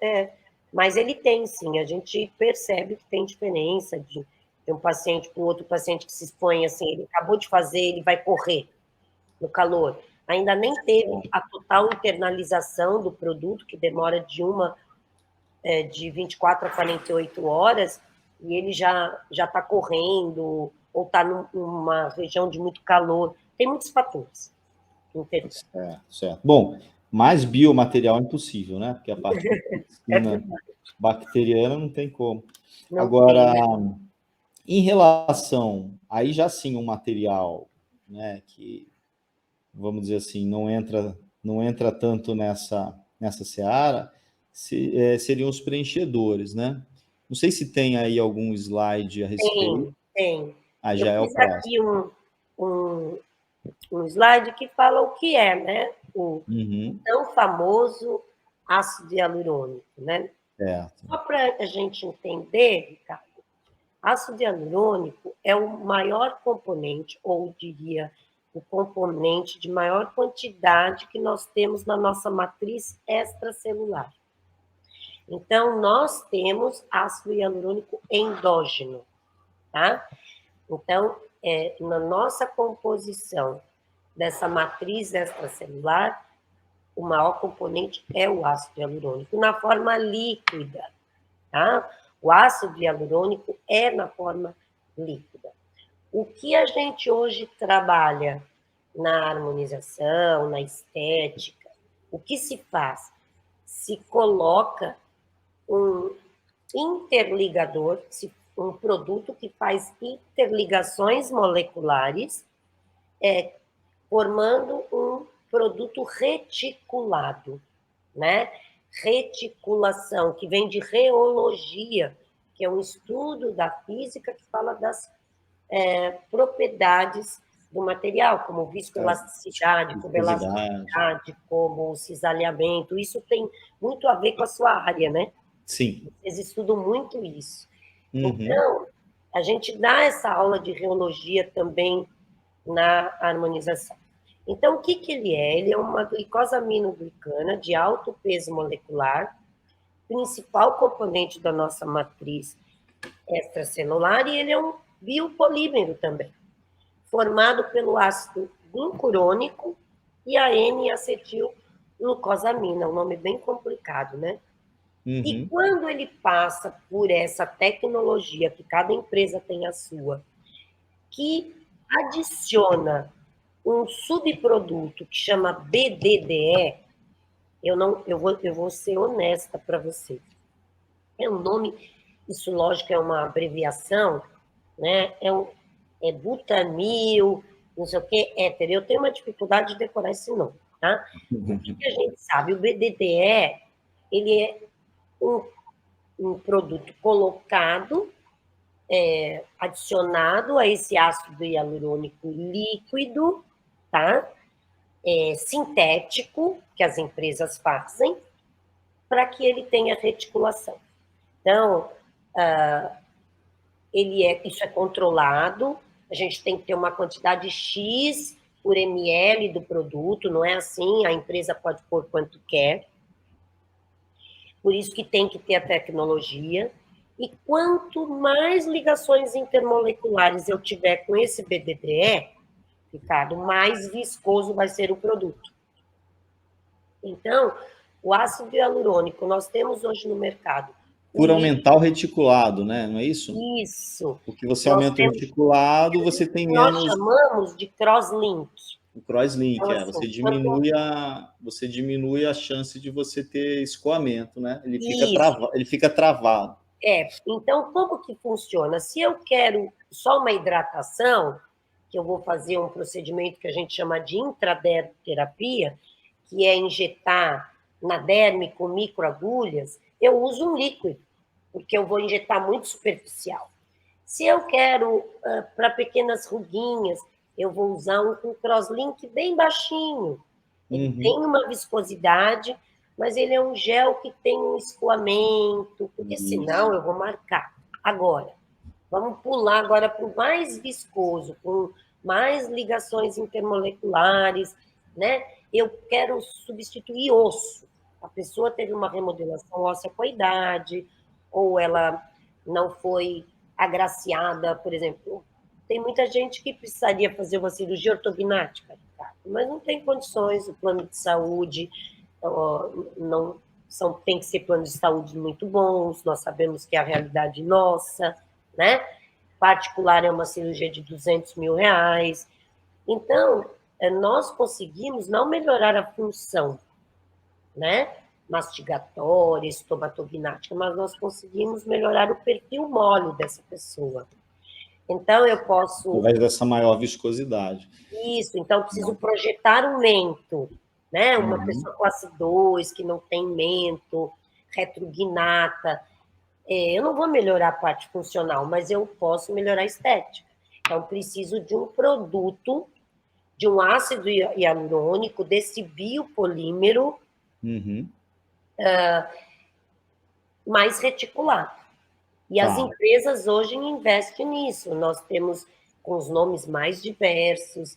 Speaker 2: Mas ele tem, sim, a gente percebe que tem diferença de um paciente para o outro paciente que se expõe, assim, ele acabou de fazer, ele vai correr no calor. Ainda nem teve a total internalização do produto, que demora de 24 a 48 horas, e ele já está correndo, ou está numa região de muito calor. Tem muitos fatores.
Speaker 1: Certo. Bom, mais biomaterial é impossível, né? Porque a parte da
Speaker 2: É
Speaker 1: toxina bacteriana não tem como.
Speaker 2: Não
Speaker 1: Agora,
Speaker 2: tem, né?
Speaker 1: em relação, aí já sim um material, né, que, vamos dizer assim, não entra tanto nessa seara, seriam os preenchedores, né? Não sei se tem aí algum slide a respeito.
Speaker 2: Tem. Eu
Speaker 1: Já é o
Speaker 2: fiz
Speaker 1: próximo.
Speaker 2: aqui um, um slide que fala o que é, né? O
Speaker 1: Uhum,
Speaker 2: tão famoso ácido hialurônico, né?
Speaker 1: certo.
Speaker 2: Só para a gente entender, Ricardo, ácido hialurônico é o maior componente, ou diria, o componente de maior quantidade que nós temos na nossa matriz extracelular. Então, nós temos ácido hialurônico endógeno, tá? Então, na nossa composição dessa matriz extracelular, o maior componente é o ácido hialurônico, na forma líquida, tá? O ácido hialurônico é na forma líquida. O que a gente hoje trabalha na harmonização, na estética, o que se faz? Se coloca um interligador, um produto que faz interligações moleculares, formando um produto reticulado, né? Reticulação, que vem de reologia, que é um estudo da física que fala das propriedades do material, como viscoelasticidade, como elasticidade, como cisalhamento. Isso tem muito a ver com a sua área, né?
Speaker 1: Sim.
Speaker 2: Vocês estudam muito isso.
Speaker 1: Uhum.
Speaker 2: Então, a gente dá essa aula de reologia também na harmonização. Então, o que, que ele é? Ele é uma glicosaminoglicana de alto peso molecular, principal componente da nossa matriz extracelular, e ele é um biopolímero também, formado pelo ácido glucurônico e a N-acetilglucosamina, um nome bem complicado, né? E
Speaker 1: Uhum.
Speaker 2: quando ele passa por essa tecnologia, que cada empresa tem a sua, que adiciona um subproduto que chama BDDE, eu vou ser honesta para você. É um nome, isso lógico é uma abreviação, né? É butanil, não sei o que, éter. Eu tenho uma dificuldade de decorar esse nome, tá? O que a gente sabe? O BDDE, ele é um produto colocado, adicionado a esse ácido hialurônico líquido, tá? Sintético, que as empresas fazem, para que ele tenha reticulação. Então, isso é controlado, a gente tem que ter uma quantidade X por ml do produto, não é assim, a empresa pode pôr quanto quer. Por isso que tem que ter a tecnologia. E quanto mais ligações intermoleculares eu tiver com esse BDDE, Ricardo, mais viscoso vai ser o produto. Então, O ácido hialurônico, nós temos hoje no mercado.
Speaker 1: Por aumentar o reticulado, né? Não é isso?
Speaker 2: Isso.
Speaker 1: Porque você
Speaker 2: Nós
Speaker 1: aumenta o
Speaker 2: temos
Speaker 1: reticulado, você tem
Speaker 2: nós
Speaker 1: menos
Speaker 2: chamamos de crosslink.
Speaker 1: o crosslink,
Speaker 2: Então, assim,
Speaker 1: você diminui a chance de você ter escoamento, né?
Speaker 2: isso.
Speaker 1: Ele fica travado.
Speaker 2: Então, como que funciona? Se eu quero só uma hidratação, que eu vou fazer um procedimento que a gente chama de intradermoterapia, que é injetar na derme com microagulhas, eu uso um líquido, porque eu vou injetar muito superficial. Se eu quero para pequenas ruguinhas, eu vou usar um com crosslink bem baixinho. Ele tem uma viscosidade, mas ele é um gel que tem um escoamento, porque senão eu vou marcar. Agora, vamos pular agora para o mais viscoso, com mais ligações intermoleculares, né? Eu quero substituir osso. A pessoa teve uma remodelação óssea com a idade, ou ela não foi agraciada, por exemplo. Tem muita gente que precisaria fazer uma cirurgia ortognática, mas não tem condições, o plano de saúde não tem que ser planos de saúde muito bons, nós sabemos que é a realidade nossa, né? Particular é uma cirurgia de R$ 200 mil. Então, nós conseguimos não melhorar a função, né? Mastigatória, estomatognática, mas nós conseguimos melhorar o perfil mole dessa pessoa. Então, eu posso...
Speaker 1: Através dessa maior viscosidade.
Speaker 2: Isso, então, eu preciso projetar um mento, né? Uma pessoa classe 2, que não tem mento, retrognata. Eu não vou melhorar a parte funcional, mas eu posso melhorar a estética. Então, preciso de um produto, de um ácido hialurônico, desse biopolímero mais reticulado. E as empresas hoje investem nisso. Nós temos com os nomes mais diversos.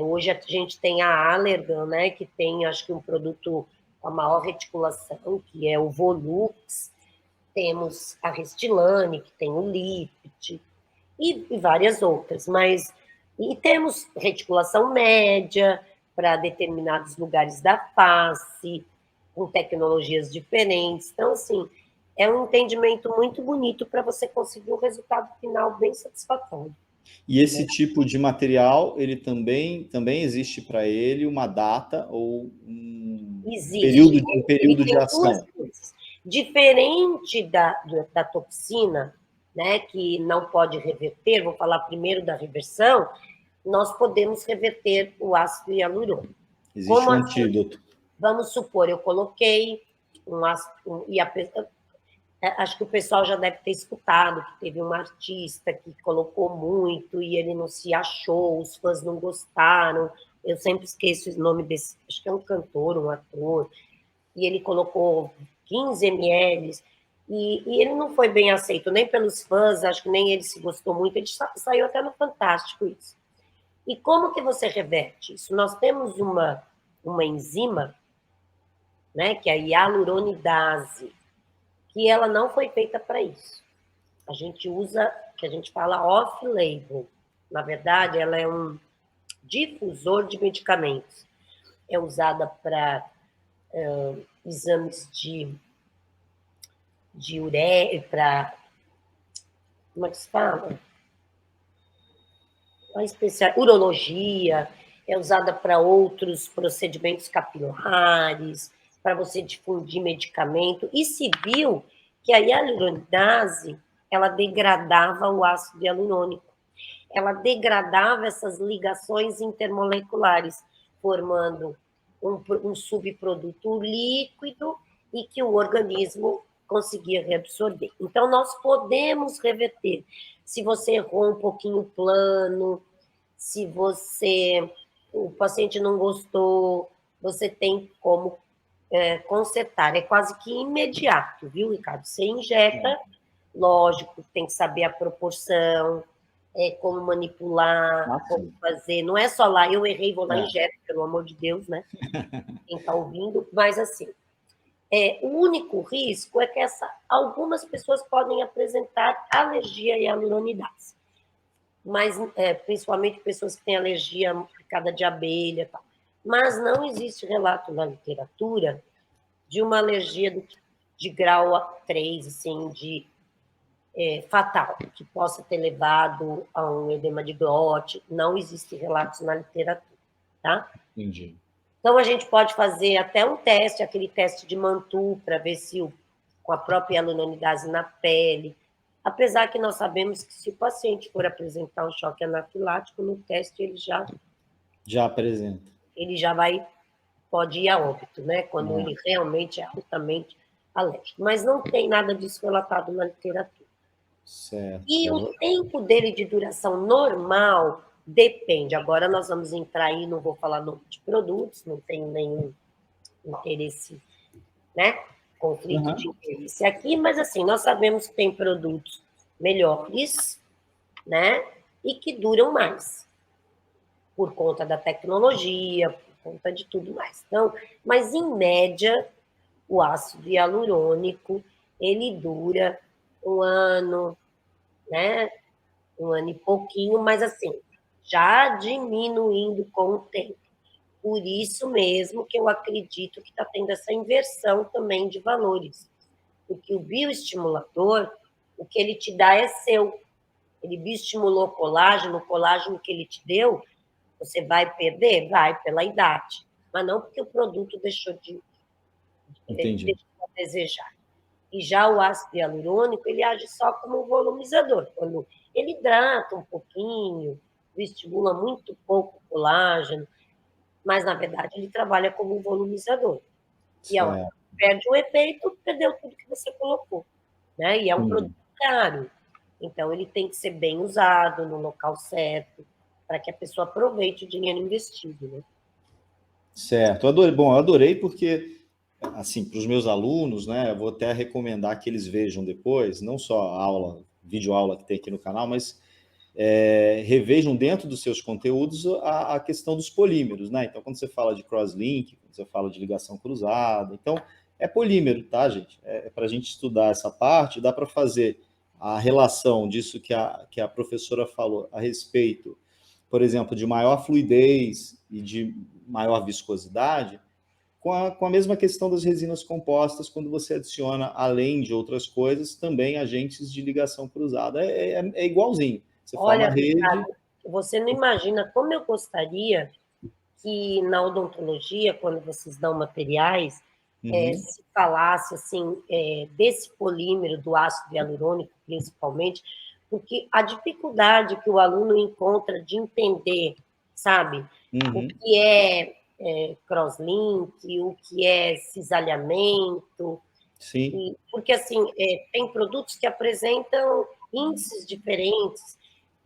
Speaker 2: Hoje a gente tem a Allergan, né, que tem, acho que, um produto com a maior reticulação, que é o Volux. Temos a Restylane, que tem o Lift, e várias outras. E temos reticulação média para determinados lugares da face, com tecnologias diferentes. Então, assim, é um entendimento muito bonito para você conseguir um resultado final bem satisfatório.
Speaker 1: E esse tipo de material, ele também existe para ele uma data ou um período de ação?
Speaker 2: Diferente da toxina, né, que não pode reverter, vou falar primeiro da reversão, nós podemos reverter o ácido hialurônico.
Speaker 1: Existe um antídoto.
Speaker 2: Vamos supor, eu coloquei um ácido, acho que o pessoal já deve ter escutado que teve um artista que colocou muito e ele não se achou, os fãs não gostaram. Eu sempre esqueço o nome desse, acho que é um cantor, um ator, e ele colocou 15 ml e ele não foi bem aceito nem pelos fãs, acho que nem ele se gostou muito, ele saiu até no Fantástico isso. E como que você reverte isso? Nós temos uma enzima, né, que é a hialuronidase, que ela não foi feita para isso. A gente usa, que a gente fala off-label. Na verdade, ela é um difusor de medicamentos. É usada para exames de ureia, para... Como é que se fala? Urologia, é usada para outros procedimentos capilares, para você difundir medicamento, e se viu que a hialuronidase, ela degradava o ácido hialurônico, ela degradava essas ligações intermoleculares, formando um subproduto líquido e que o organismo conseguia reabsorver. Então, nós podemos reverter. Se você errou um pouquinho o plano, se o paciente não gostou, você tem como consertar. É quase que imediato, viu, Ricardo? Você injeta, lógico, tem que saber a proporção, como manipular, como fazer. Não é só lá, eu errei, vou lá e injeto, pelo amor de Deus, né? Quem está ouvindo, mas assim, o único risco é que algumas pessoas podem apresentar alergia à hialuronidase, mas principalmente pessoas que têm alergia à picada de abelha, tal. Mas não existe relato na literatura de uma alergia de grau 3, assim, fatal, que possa ter levado a um edema de glote. Não existe relatos na literatura, tá?
Speaker 1: Entendi.
Speaker 2: Então, a gente pode fazer até um teste, aquele teste de Mantoux, para ver se com a própria hialuronidase na pele, apesar que nós sabemos que se o paciente for apresentar um choque anafilático, no teste
Speaker 1: Já apresenta.
Speaker 2: ele já pode ir a óbito, né? Quando ele realmente é altamente alérgico. Mas não tem nada disso relatado na literatura.
Speaker 1: Certo.
Speaker 2: E o tempo dele de duração normal depende. Agora nós vamos entrar aí, não vou falar nome de produtos, não tenho nenhum interesse, né? Conflito de interesse aqui, mas assim, nós sabemos que tem produtos melhores, né? E que duram mais, por conta da tecnologia, por conta de tudo mais. Então, mas em média, o ácido hialurônico, ele dura 1 ano, né? 1 ano e pouquinho, mas assim, já diminuindo com o tempo. Por isso mesmo que eu acredito que está tendo essa inversão também de valores. Porque o bioestimulador, o que ele te dá é seu. Ele bioestimulou o colágeno que ele te deu, você vai perder? Vai, pela idade. Mas não porque o produto deixou a desejar. E já o ácido hialurônico, ele age só como um volumizador. Quando ele hidrata um pouquinho, estimula muito pouco o colágeno, mas, na verdade, ele trabalha como um volumizador. E a hora que perde o efeito, perdeu tudo que você colocou. Né? E é um produto caro. Então, ele tem que ser bem usado, no local certo, para que a pessoa aproveite o dinheiro investido. Né?
Speaker 1: Certo. Adorei. Bom, eu adorei porque, assim, para os meus alunos, né, eu vou até recomendar que eles vejam depois, não só a aula, videoaula que tem aqui no canal, mas revejam dentro dos seus conteúdos a questão dos polímeros, né? Então, quando você fala de crosslink, quando você fala de ligação cruzada, então é polímero, tá, gente? Para a gente estudar essa parte, dá para fazer a relação disso que a professora falou a respeito, por exemplo, de maior fluidez e de maior viscosidade, com a mesma questão das resinas compostas, quando você adiciona, além de outras coisas, também agentes de ligação cruzada. É igualzinho. Você forma
Speaker 2: Olha,
Speaker 1: a rede.
Speaker 2: Ricardo, você não imagina como eu gostaria que na odontologia, quando vocês dão materiais, se falasse assim, desse polímero, do ácido hialurônico, principalmente, porque a dificuldade que o aluno encontra de entender, sabe, o que é crosslink, o que é cisalhamento,
Speaker 1: Sim.
Speaker 2: porque assim, tem produtos que apresentam índices diferentes,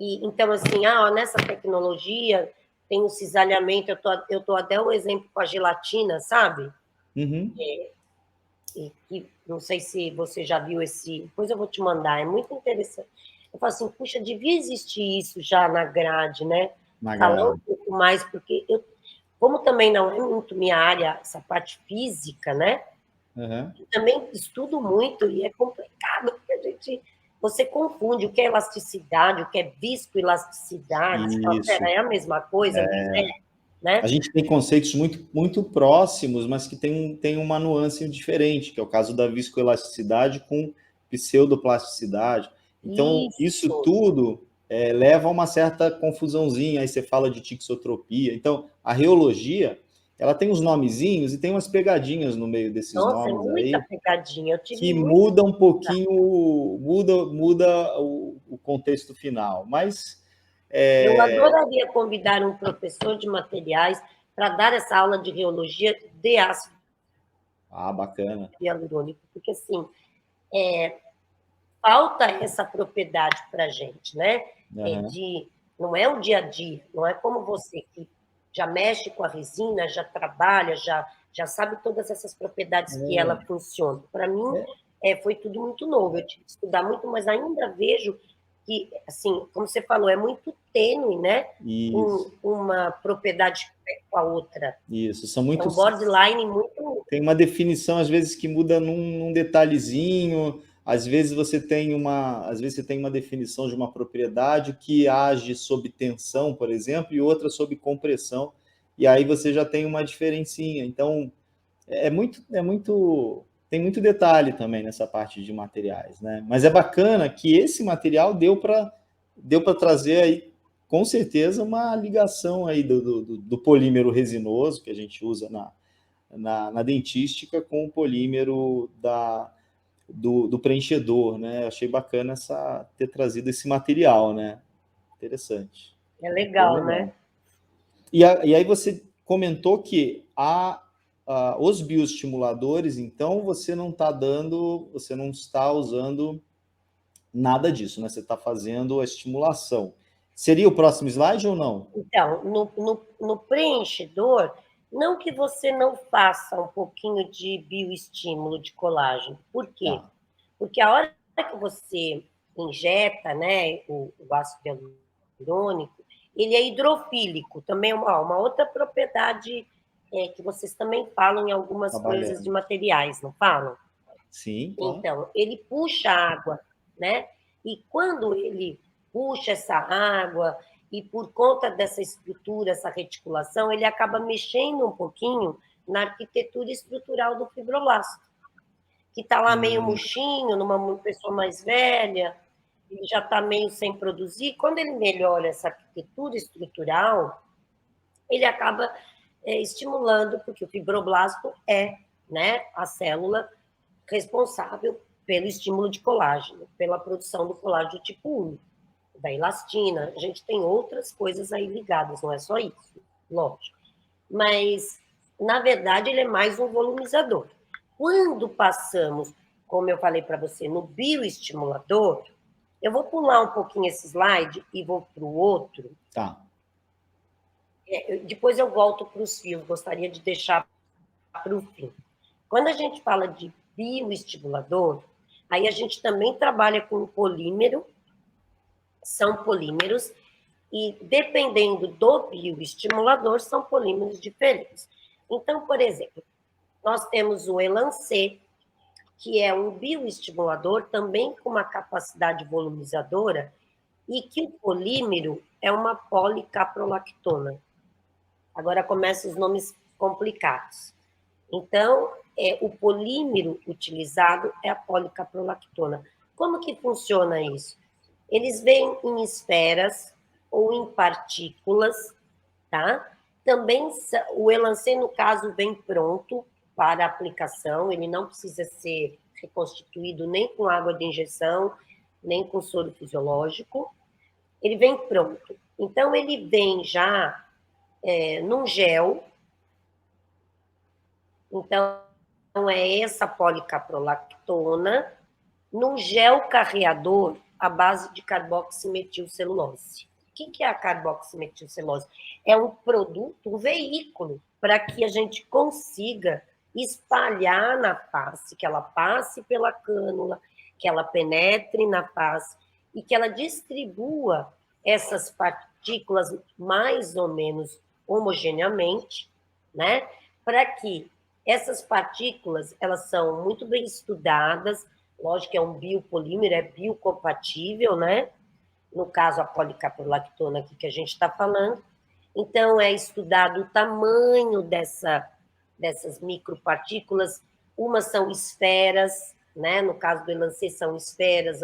Speaker 2: e então assim, nessa tecnologia tem o cisalhamento, eu tô até o exemplo com a gelatina, sabe? E não sei se você já viu depois eu vou te mandar, é muito interessante. Eu falo assim, puxa, devia existir isso já na grade, né?
Speaker 1: Na
Speaker 2: Falar
Speaker 1: grade.
Speaker 2: um pouco mais, porque como também não é muito minha área, essa parte física, né? Eu também estudo muito e é complicado, porque você confunde o que é elasticidade, o que é viscoelasticidade. Você fala,
Speaker 1: Isso.
Speaker 2: é a mesma coisa, mas né?
Speaker 1: A gente tem conceitos muito, muito próximos, mas que tem uma nuance diferente, que é o caso da viscoelasticidade com pseudoplasticidade. Então, isso tudo leva a uma certa confusãozinha. Aí você fala de tixotropia. Então, a reologia, ela tem uns nomezinhos e tem umas pegadinhas no meio desses
Speaker 2: Nossa, é
Speaker 1: nomes
Speaker 2: muita
Speaker 1: aí,
Speaker 2: pegadinha. Eu tive
Speaker 1: que
Speaker 2: muito.
Speaker 1: muda um pouquinho, muda o contexto final. Mas
Speaker 2: Eu adoraria convidar um professor de materiais para dar essa aula de reologia de ácido
Speaker 1: bacana.
Speaker 2: hialurônico, porque assim, falta essa propriedade para a gente, né? Não é o dia a dia, não é como você que já mexe com a resina, já trabalha, já sabe todas essas propriedades que ela funciona. Para mim, foi tudo muito novo, eu tive que estudar muito, mas ainda vejo que, assim, como você falou, é muito tênue, né? Uma propriedade com a outra.
Speaker 1: Isso, são muito.
Speaker 2: É um borderline muito.
Speaker 1: Tem uma definição, às vezes, que muda num detalhezinho. Às vezes você tem uma definição de uma propriedade que age sob tensão, por exemplo, e outra sob compressão. E aí você já tem uma diferencinha. Então, tem muito detalhe também nessa parte de materiais, né? Mas é bacana que esse material deu para trazer aí, com certeza, uma ligação aí do polímero resinoso que a gente usa na dentística com o polímero do preenchedor, né? Achei bacana ter trazido esse material, né? Interessante.
Speaker 2: É
Speaker 1: Bem
Speaker 2: legal, né?
Speaker 1: legal. E aí você comentou que os bioestimuladores, então você não está usando nada disso, né? Você está fazendo a estimulação. Seria o próximo slide ou não?
Speaker 2: Então, no preenchedor, não que você não faça um pouquinho de bioestímulo de colágeno. Por quê?
Speaker 1: Tá.
Speaker 2: Porque a hora que você injeta, né, o ácido hialurônico, ele é hidrofílico, também é uma outra propriedade que vocês também falam em algumas coisas de
Speaker 1: Trabalhando.
Speaker 2: materiais, não falam?
Speaker 1: Sim, claro.
Speaker 2: Então, ele puxa água, né? E quando ele puxa essa água, e por conta dessa estrutura, essa reticulação, ele acaba mexendo um pouquinho na arquitetura estrutural do fibroblasto, que está lá meio murchinho, numa pessoa mais velha, ele já está meio sem produzir. Quando ele melhora essa arquitetura estrutural, ele acaba estimulando, porque o fibroblasto é, né, a célula responsável pelo estímulo de colágeno, pela produção do colágeno tipo 1, da elastina. A gente tem outras coisas aí ligadas, não é só isso, lógico. Mas, na verdade, ele é mais um volumizador. Quando passamos, como eu falei para você, no bioestimulador, eu vou pular um pouquinho esse slide e vou para o outro.
Speaker 1: Tá.
Speaker 2: Depois eu volto para os fios, gostaria de deixar para o fim. Quando a gente fala de bioestimulador, aí a gente também trabalha com polímero, são polímeros, e dependendo do bioestimulador, são polímeros diferentes. Então, por exemplo, nós temos o Elancê, que é um bioestimulador também com uma capacidade volumizadora, e que o polímero é uma policaprolactona. Agora começam os nomes complicados. Então, o polímero utilizado é a policaprolactona. Como que funciona isso? Eles vêm em esferas ou em partículas, tá? Também o Elancê, no caso, vem pronto para aplicação, ele não precisa ser reconstituído nem com água de injeção, nem com soro fisiológico, ele vem pronto. Então, ele vem já num gel. Então, é essa policaprolactona num gel carreador à base de carboximetilcelulose. O que é a carboximetilcelulose? É um produto, um veículo, para que a gente consiga espalhar na face, que ela passe pela cânula, que ela penetre na face e que ela distribua essas partículas mais ou menos homogeneamente, né? Para que essas partículas, elas são muito bem estudadas, lógico que é um biopolímero, é biocompatível, né? No caso, a policaprolactona aqui que a gente está falando. Então, é estudado o tamanho dessas micropartículas. Umas são esferas, né? No caso do Elancê são esferas,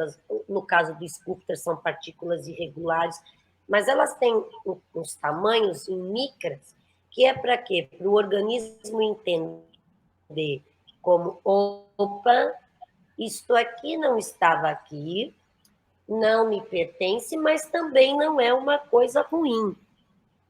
Speaker 2: no caso do Sculptor são partículas irregulares, mas elas têm uns tamanhos em micras, que é para quê? Para o organismo entender como, opa, isto aqui não estava aqui, não me pertence, mas também não é uma coisa ruim.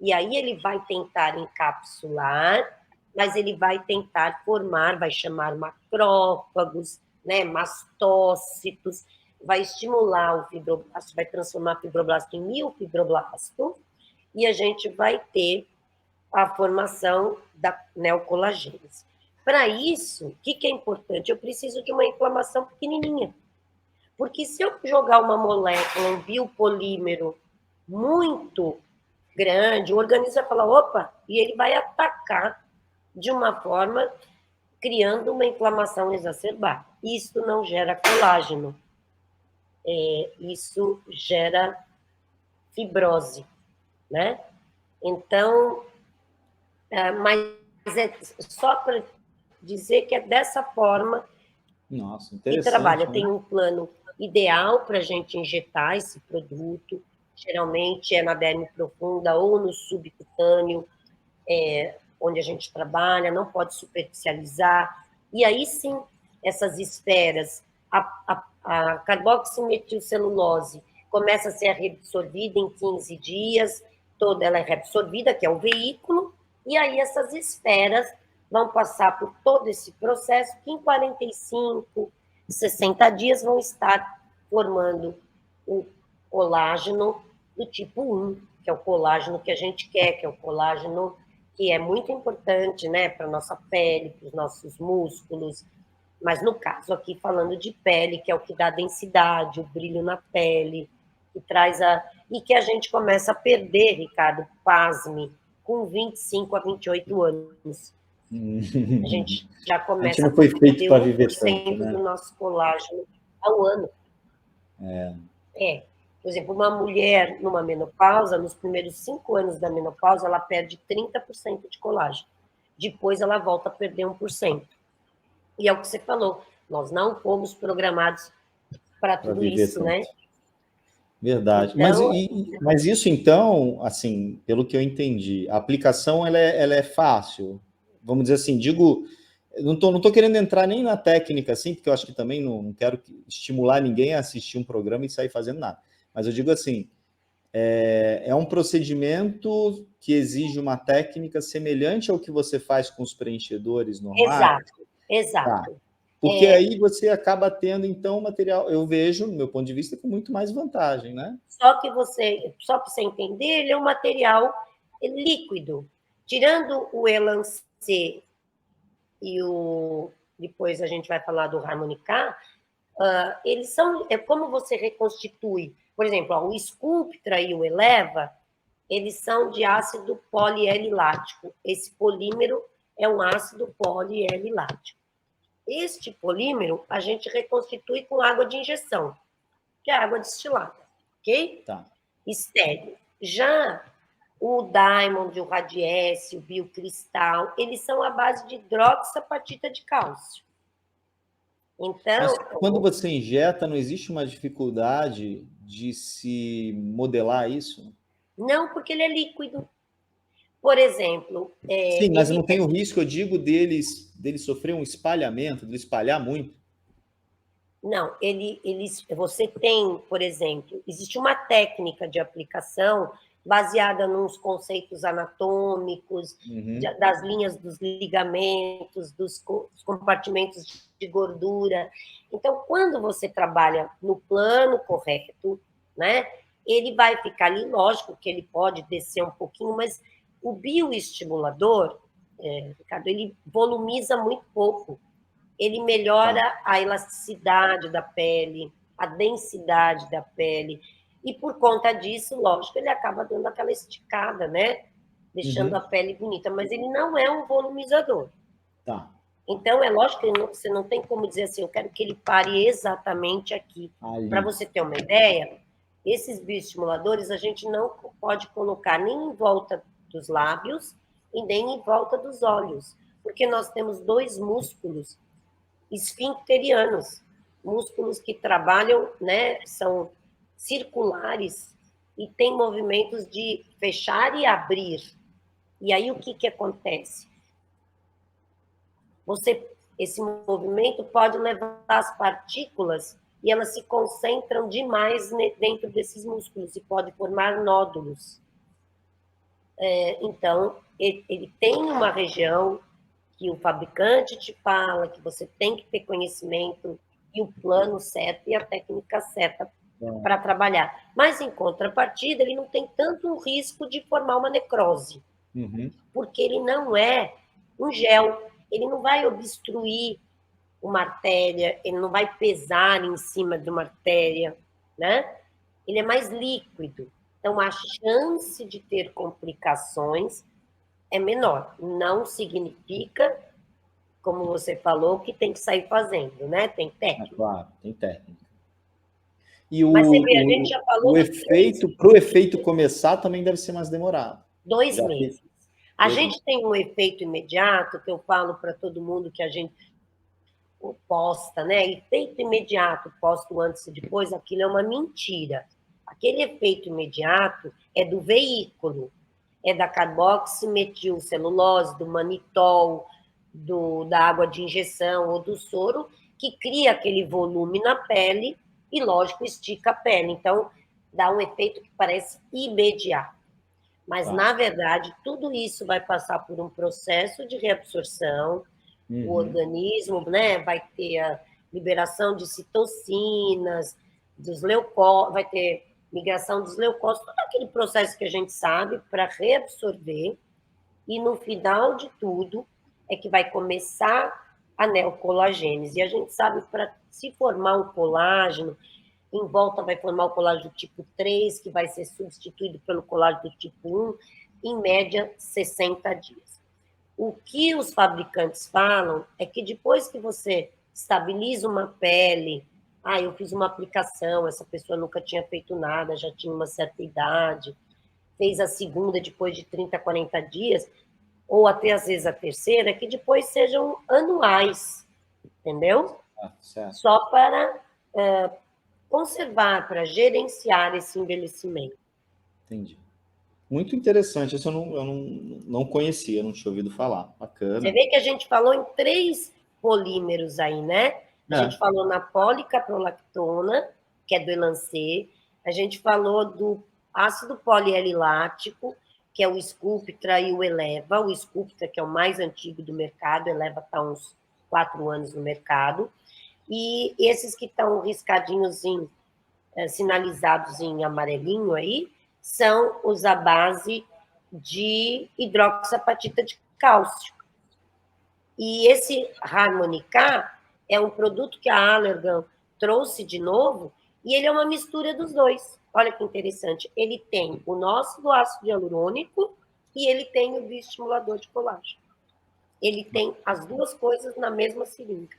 Speaker 2: E aí ele vai tentar encapsular, mas ele vai tentar formar, vai chamar macrófagos, né, mastócitos, vai estimular o fibroblasto, vai transformar o fibroblasto em miofibroblasto, e a gente vai ter a formação da neocolagênese. Para isso, o que é importante? Eu preciso de uma inflamação pequenininha. Porque se eu jogar uma molécula, um biopolímero muito grande, o organismo vai falar, opa, e ele vai atacar de uma forma criando uma inflamação exacerbada. Isso não gera colágeno, isso gera fibrose, né? Então, mas é só para dizer que é dessa forma
Speaker 1: Nossa,
Speaker 2: que
Speaker 1: interessante,
Speaker 2: trabalha.
Speaker 1: né?
Speaker 2: Tem um plano ideal para a gente injetar esse produto, geralmente é na derme profunda ou no subcutâneo, onde a gente trabalha, não pode superficializar. E aí sim, essas esferas, a carboximetilcelulose começa a ser reabsorvida em 15 dias, toda ela é reabsorvida, que é o veículo, e aí essas esferas vão passar por todo esse processo, que em 45, 60 dias vão estar formando o colágeno do tipo 1, que é o colágeno que a gente quer, que é o colágeno que é muito importante, né, para a nossa pele, para os nossos músculos, mas no caso aqui falando de pele, que é o que dá densidade, o brilho na pele, que traz e que a gente começa a perder, Ricardo, pasme, com 25 a 28 anos. A gente já
Speaker 1: A gente
Speaker 2: começa a
Speaker 1: não foi feito
Speaker 2: perder
Speaker 1: para viver tanto,
Speaker 2: 1%
Speaker 1: né?
Speaker 2: do nosso colágeno ao ano. Por exemplo, uma mulher numa menopausa, nos primeiros 5 anos da menopausa, ela perde 30% de colágeno. Depois ela volta a perder 1%. E é o que você falou, nós não fomos programados para tudo
Speaker 1: viver
Speaker 2: isso,
Speaker 1: tanto.
Speaker 2: né?
Speaker 1: Verdade.
Speaker 2: Então,
Speaker 1: Mas isso, então, assim, pelo que eu entendi, a aplicação ela é fácil. Vamos dizer assim, digo, não tô querendo entrar nem na técnica, assim, porque eu acho que também não quero estimular ninguém a assistir um programa e sair fazendo nada. Mas eu digo assim, é um procedimento que exige uma técnica semelhante ao que você faz com os preenchedores normais. Tá.
Speaker 2: exato.
Speaker 1: Porque aí você acaba tendo, então, material, eu vejo, do meu ponto de vista, com muito mais vantagem, né?
Speaker 2: Só para você entender, ele é um material líquido. Tirando o Elancê e depois a gente vai falar do Harmonica, eles são, como você reconstitui, por exemplo, o Sculptra e o Eleva, eles são de ácido polielilático. Esse polímero é um ácido polielilático. Este polímero a gente reconstitui com água de injeção, que é água destilada, ok?
Speaker 1: Tá.
Speaker 2: Estéreo. Já o Diamond, o Radiesse, o Biocristal, eles são à base de hidroxapatita de cálcio. Então,
Speaker 1: mas quando você injeta, não existe uma dificuldade de se modelar isso?
Speaker 2: não, porque ele é líquido. Por exemplo,
Speaker 1: Sim, mas não tem o risco, eu digo, deles sofrer um espalhamento, de espalhar muito?
Speaker 2: Não, você tem, por exemplo, existe uma técnica de aplicação baseada nos conceitos anatômicos, das linhas dos ligamentos, dos compartimentos de gordura. Então, quando você trabalha no plano correto, né, ele vai ficar ali, lógico que ele pode descer um pouquinho, mas o bioestimulador, Ricardo, ele volumiza muito pouco. Ele melhora a elasticidade da pele, a densidade da pele, e por conta disso, lógico, ele acaba dando aquela esticada, né? Deixando a pele bonita, mas ele não é um volumizador.
Speaker 1: Tá.
Speaker 2: Então, é lógico que você não tem como dizer assim, eu quero que ele pare exatamente aqui. Para você ter uma ideia, esses bioestimuladores a gente não pode colocar nem em volta dos lábios e nem em volta dos olhos, porque nós temos 2 músculos esfincterianos, músculos que trabalham, né, são circulares e têm movimentos de fechar e abrir. E aí o que acontece? Esse movimento pode levar as partículas e elas se concentram demais dentro desses músculos e pode formar nódulos. Então, ele tem uma região que o fabricante te fala, que você tem que ter conhecimento e o plano certo e a técnica certa para trabalhar. Mas, em contrapartida, ele não tem tanto risco de formar uma necrose, porque ele não é um gel, ele não vai obstruir uma artéria, ele não vai pesar em cima de uma artéria, né? Ele é mais líquido. Então, a chance de ter complicações é menor. Não significa, como você falou, que tem que sair fazendo, né? Tem técnica.
Speaker 1: Claro, tem técnica. E
Speaker 2: mas você vê, a gente já falou
Speaker 1: o efeito, para o efeito começar, também deve ser mais demorado.
Speaker 2: 2 meses. A gente tem um efeito imediato, que eu falo para todo mundo que a gente posta, né? Efeito imediato, posto antes e depois, aquilo é uma mentira. Aquele efeito imediato é do veículo, é da carboximetilcelulose, do manitol, da água de injeção ou do soro, que cria aquele volume na pele e, lógico, estica a pele. Então, dá um efeito que parece imediato. Mas, na verdade, tudo isso vai passar por um processo de reabsorção. O organismo, né, vai ter a liberação de citocinas, dos leucócitos, vai ter migração dos leucócitos, todo aquele processo que a gente sabe para reabsorver, e no final de tudo é que vai começar a neocolagênese. E a gente sabe que para se formar um colágeno, em volta vai formar o colágeno do tipo 3, que vai ser substituído pelo colágeno do tipo 1, em média 60 dias. O que os fabricantes falam é que depois que você estabiliza uma pele, eu fiz uma aplicação, essa pessoa nunca tinha feito nada, já tinha uma certa idade, fez a segunda depois de 30, 40 dias, ou até às vezes a terceira, que depois sejam anuais, entendeu?
Speaker 1: Certo.
Speaker 2: Só para conservar, para gerenciar esse envelhecimento.
Speaker 1: Entendi. Muito interessante, isso eu não conhecia, não tinha ouvido falar. Bacana.
Speaker 2: Você vê que a gente falou em 3 polímeros aí, né? A gente falou na policaprolactona, que é do Elancê, a gente falou do ácido polielilático, que é o Sculptra e o Eleva. O Sculptra, que é o mais antigo do mercado, o Eleva está uns 4 anos no mercado. E esses que estão riscadinhos, sinalizados em amarelinho aí, são os à base de hidroxapatita de cálcio. E esse Harmonica é um produto que a Allergan trouxe de novo, e ele é uma mistura dos dois. Olha que interessante. Ele tem o nosso do ácido hialurônico e ele tem o bioestimulador de colágeno. Ele tem as duas coisas na mesma seringa.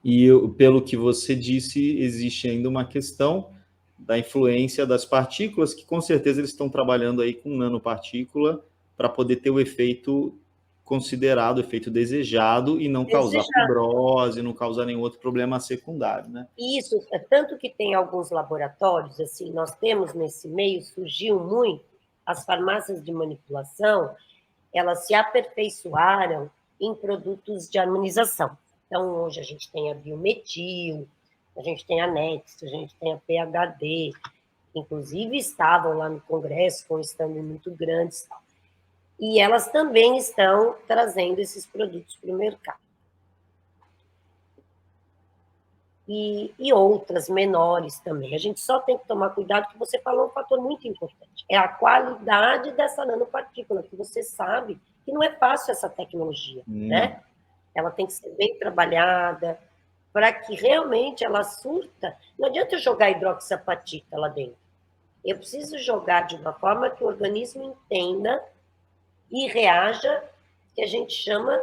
Speaker 1: E pelo que você disse, existe ainda uma questão da influência das partículas, que com certeza eles estão trabalhando aí com nanopartícula para poder ter o efeito considerado, o efeito desejado, e não causar fibrose, não causar nenhum outro problema secundário, né?
Speaker 2: Isso, tanto que tem alguns laboratórios, assim, nós temos nesse meio, surgiu muito, as farmácias de manipulação, elas se aperfeiçoaram em produtos de harmonização. Então, hoje a gente tem a Biometil, a gente tem a Next, a gente tem a PHD, inclusive estavam lá no Congresso com stand muito grandes. E elas também estão trazendo esses produtos para o mercado. E outras menores também. A gente só tem que tomar cuidado, que você falou um fator muito importante. É a qualidade dessa nanopartícula, que você sabe que não é fácil essa tecnologia, né? Ela tem que ser bem trabalhada para que realmente ela surta. Não adianta eu jogar hidroxapatita lá dentro. Eu preciso jogar de uma forma que o organismo entenda e reaja, que a gente chama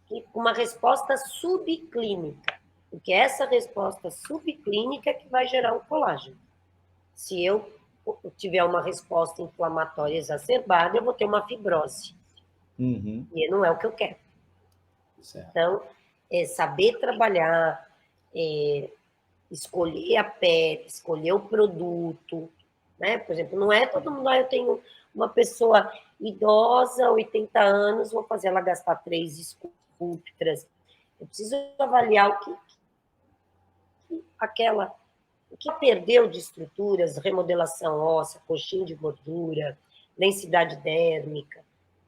Speaker 2: de uma resposta subclínica. Porque é essa resposta subclínica que vai gerar o colágeno. Se eu tiver uma resposta inflamatória exacerbada, eu vou ter uma fibrose. E não é o que eu quero. Certo. Então, saber trabalhar, escolher a pele, escolher o produto, né? Por exemplo, não é todo mundo, eu tenho uma pessoa idosa, 80 anos, vou fazer ela gastar 3 Sculptras. Eu preciso avaliar o que perdeu de estruturas, remodelação óssea, coxinha de gordura, densidade dérmica.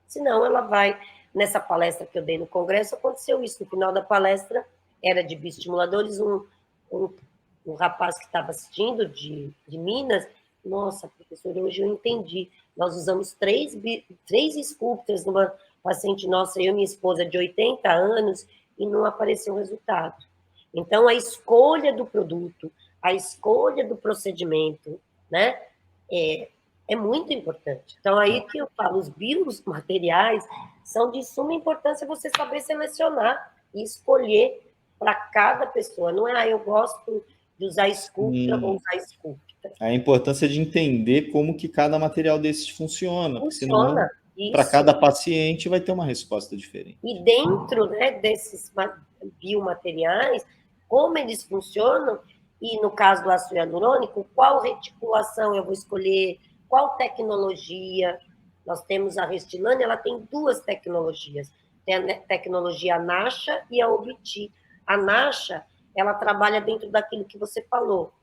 Speaker 2: Senão ela vai... Nessa palestra que eu dei no Congresso, aconteceu isso. No final da palestra, era de bioestimuladores, um rapaz que estava assistindo, de Minas, nossa, professor, hoje eu entendi. Nós usamos 3 Sculptras numa paciente nossa, eu e minha esposa, de 80 anos, e não apareceu resultado. Então, a escolha do produto, a escolha do procedimento, né, é muito importante. Então, aí que eu falo, os biomateriais são de suma importância você saber selecionar e escolher para cada pessoa. Não é, eu gosto de usar Sculptra, vou usar Sculptra.
Speaker 1: A importância de entender como que cada material desses funciona.
Speaker 2: Funciona.
Speaker 1: para
Speaker 2: Isso.
Speaker 1: cada paciente vai ter uma resposta diferente.
Speaker 2: E dentro, né, desses biomateriais, como eles funcionam, e no caso do ácido hialurônico, qual reticulação eu vou escolher, qual tecnologia. Nós temos a Restylane, ela tem duas tecnologias. Tem a tecnologia Nasha e a Obti. A Nasha, ela trabalha dentro daquilo que você falou.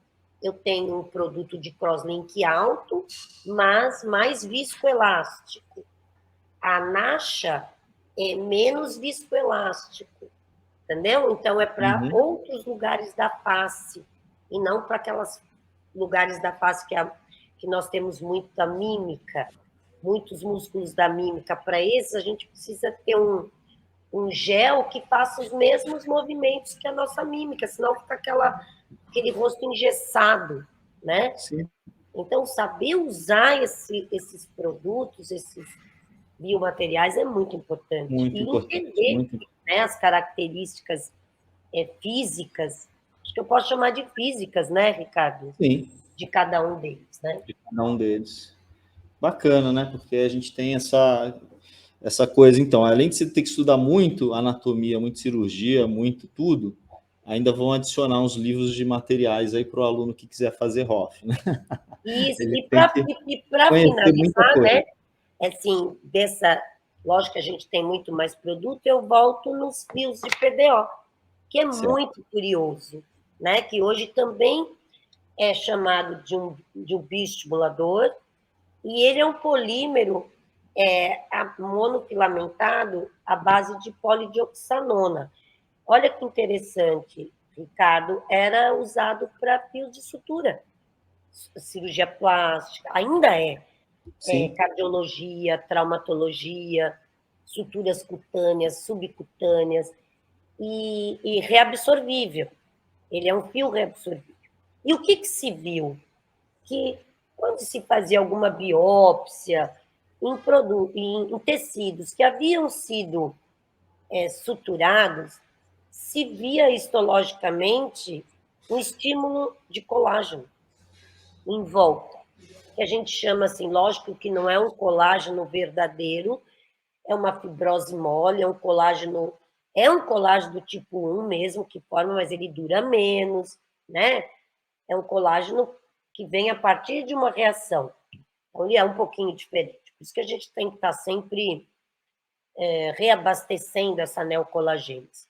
Speaker 2: Eu tenho um produto de crosslink alto, mas mais viscoelástico. A Nasha é menos viscoelástico, entendeu? Então, é para outros lugares da face, e não para aqueles lugares da face que nós temos muita mímica, muitos músculos da mímica. Para esses, a gente precisa ter um gel que faça os mesmos movimentos que a nossa mímica, senão fica aquele rosto engessado, né?
Speaker 1: Sim.
Speaker 2: Então, saber usar esses produtos, esses biomateriais é muito importante.
Speaker 1: Muito
Speaker 2: E
Speaker 1: importante.
Speaker 2: entender,
Speaker 1: Muito...
Speaker 2: né, as características físicas, acho que eu posso chamar de físicas, né, Ricardo?
Speaker 1: Sim.
Speaker 2: De cada um deles, né?
Speaker 1: De cada um deles. Bacana, né? Porque a gente tem essa coisa, então, além de você ter que estudar muito anatomia, muito cirurgia, muito tudo, ainda vão adicionar uns livros de materiais aí para o aluno que quiser fazer ROF, né?
Speaker 2: Isso,
Speaker 1: Ele
Speaker 2: e
Speaker 1: tem que
Speaker 2: para
Speaker 1: conhecer muita
Speaker 2: finalizar,
Speaker 1: coisa.
Speaker 2: né? Assim, lógico que a gente tem muito mais produto, eu volto nos fios de PDO, que é
Speaker 1: Certo.
Speaker 2: muito curioso, né? Que hoje também é chamado de um bioestimulador, e ele é um polímero monofilamentado à base de polidioxanona. Olha que interessante, Ricardo, era usado para fios de sutura, cirurgia plástica, ainda cardiologia, traumatologia, suturas cutâneas, subcutâneas, e reabsorvível. Ele é um fio reabsorvível. E o que se viu? Que quando se fazia alguma biópsia em tecidos que haviam sido suturados, se via histologicamente um estímulo de colágeno em volta, que a gente chama assim, lógico que não é um colágeno verdadeiro, é uma fibrose mole, é um colágeno do tipo 1 mesmo, que forma, mas ele dura menos, né? É um colágeno que vem a partir de uma reação. Então, ele é um pouquinho diferente. Por isso que a gente tem que estar sempre reabastecendo essa neocolagênese.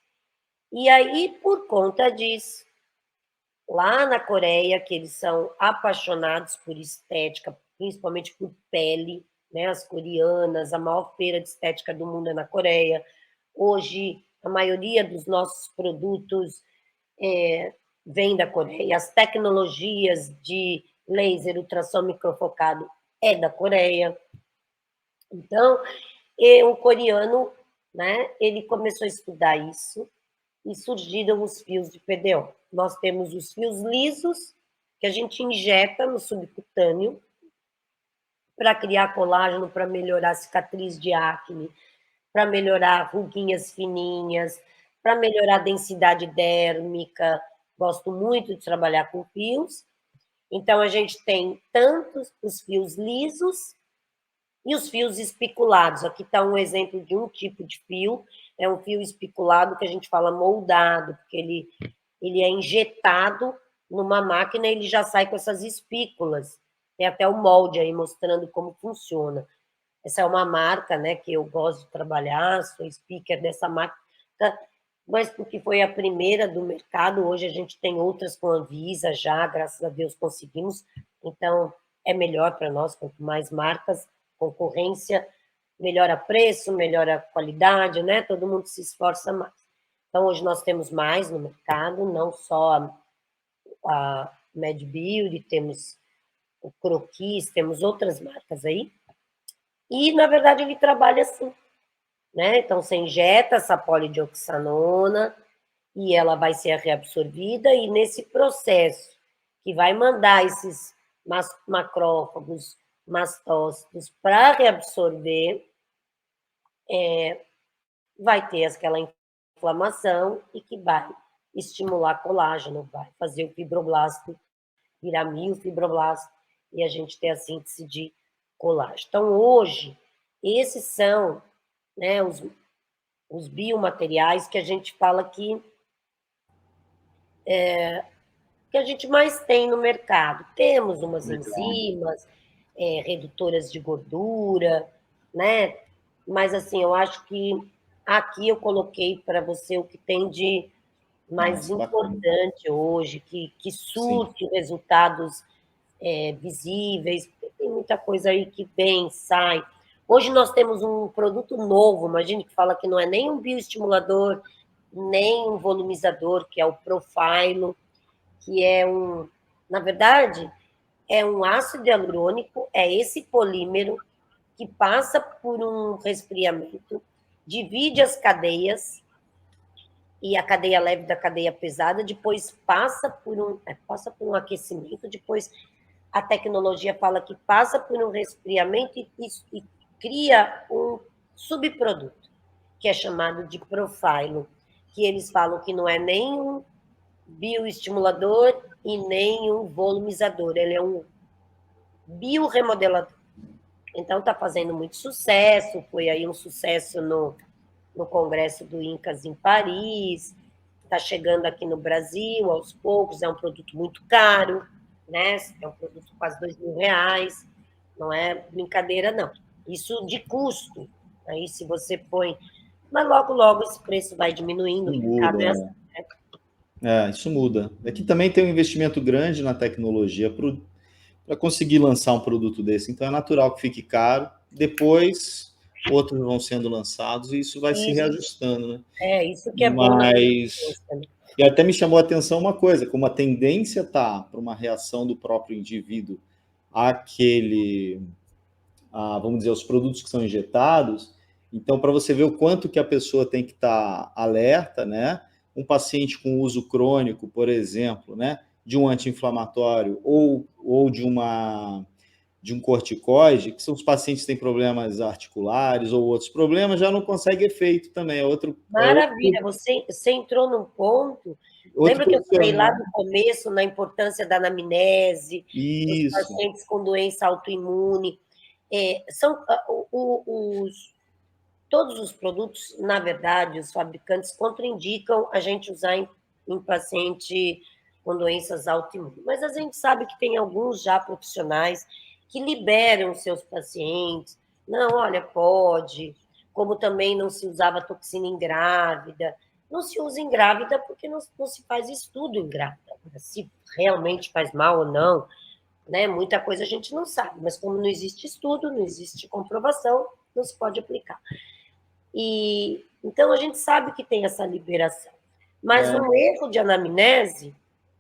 Speaker 2: E aí, por conta disso, lá na Coreia, que eles são apaixonados por estética, principalmente por pele, né? As coreanas, a maior feira de estética do mundo é na Coreia. Hoje, a maioria dos nossos produtos vem da Coreia. As tecnologias de laser, ultrassom microfocado é da Coreia. Então, o coreano, né, ele começou a estudar isso e surgiram os fios de PDO. Nós temos os fios lisos, que a gente injeta no subcutâneo para criar colágeno, para melhorar a cicatriz de acne, para melhorar ruguinhas fininhas, para melhorar a densidade dérmica. Gosto muito de trabalhar com fios. Então, a gente tem tanto os fios lisos e os fios espiculados. Aqui está um exemplo de um tipo de fio, é um fio especulado que a gente fala moldado, porque ele é injetado numa máquina e ele já sai com essas espículas. Tem até o molde aí mostrando como funciona. Essa é uma marca, né, que eu gosto de trabalhar, sou speaker dessa marca, mas porque foi a primeira do mercado. Hoje a gente tem outras com a Anvisa já, graças a Deus conseguimos. Então, é melhor para nós, quanto mais marcas, concorrência, melhora preço, melhora qualidade, né? Todo mundo se esforça mais. Então, hoje nós temos mais no mercado, não só a Mad Beauty, temos o Croquis, temos outras marcas aí. E, na verdade, ele trabalha assim, né? Então, você injeta essa polidioxanona e ela vai ser reabsorvida, e nesse processo que vai mandar esses macrófagos, mastócitos para reabsorver, vai ter aquela inflamação e que vai estimular colágeno, vai fazer o fibroblasto virar miofibroblasta e a gente ter a síntese de colágeno. Então, hoje, Esses são, né, os biomateriais que a gente fala que a gente mais tem no mercado. Temos umas
Speaker 1: Legal.
Speaker 2: enzimas, redutoras de gordura, né? Mas, assim, eu acho que aqui eu coloquei para você o que tem de mais
Speaker 1: Nossa, bacana.
Speaker 2: importante hoje, que
Speaker 1: Sim.
Speaker 2: surte resultados visíveis. Tem muita coisa aí que vem, sai. Hoje nós temos um produto novo, imagine que fala que não é nem um bioestimulador, nem um volumizador, que é o Profilo, que é na verdade, é um ácido hialurônico, é esse polímero que passa por um resfriamento, divide as cadeias, e a cadeia leve da cadeia pesada, depois passa por um aquecimento, depois a tecnologia fala que passa por um resfriamento e cria um subproduto, que é chamado de profilo, que eles falam que não é nem um bioestimulador e nem um volumizador, ele é um bioremodelador. Então está fazendo muito sucesso, foi aí um sucesso no Congresso do INCAS em Paris, está chegando aqui no Brasil aos poucos, é um produto muito caro, né? É um produto quase R$ 2.000, não é brincadeira, não. Isso de custo. Aí, se você põe. Mas logo, logo esse preço vai diminuindo,
Speaker 1: Isso
Speaker 2: o mercado é assim.
Speaker 1: muda. Isso muda. Aqui também tem um investimento grande na tecnologia para conseguir lançar um produto desse. Então é natural que fique caro. Depois outros vão sendo lançados e isso vai se
Speaker 2: Isso,
Speaker 1: reajustando, né?
Speaker 2: isso que é bom na
Speaker 1: Mas
Speaker 2: ciência, né?
Speaker 1: e até me chamou a atenção uma coisa, como a tendência tá para uma reação do próprio indivíduo àquele, vamos dizer, os produtos que são injetados. Então, para você ver o quanto que a pessoa tem que estar alerta, né? Um paciente com uso crônico, por exemplo, né? De um anti-inflamatório ou de um corticoide, que são os pacientes que têm problemas articulares ou outros problemas, já não consegue efeito também.
Speaker 2: Maravilha, você entrou num ponto.
Speaker 1: Outro
Speaker 2: Lembra que eu falei lá
Speaker 1: profissional.
Speaker 2: no começo na importância da anamnese, dos
Speaker 1: Isso,
Speaker 2: pacientes com doença autoimune? Todos os produtos, na verdade, os fabricantes contraindicam a gente usar em paciente com doenças autoimunes. Mas a gente sabe que tem alguns já profissionais que liberam seus pacientes. Não, olha, pode. Como também não se usava toxina em grávida. Não se usa em grávida porque não se faz estudo em grávida. Se realmente faz mal ou não, né? Muita coisa a gente não sabe, mas como não existe estudo, não existe comprovação, não se pode aplicar. E então a gente sabe que tem essa liberação. Mas
Speaker 1: é,
Speaker 2: um erro de anamnese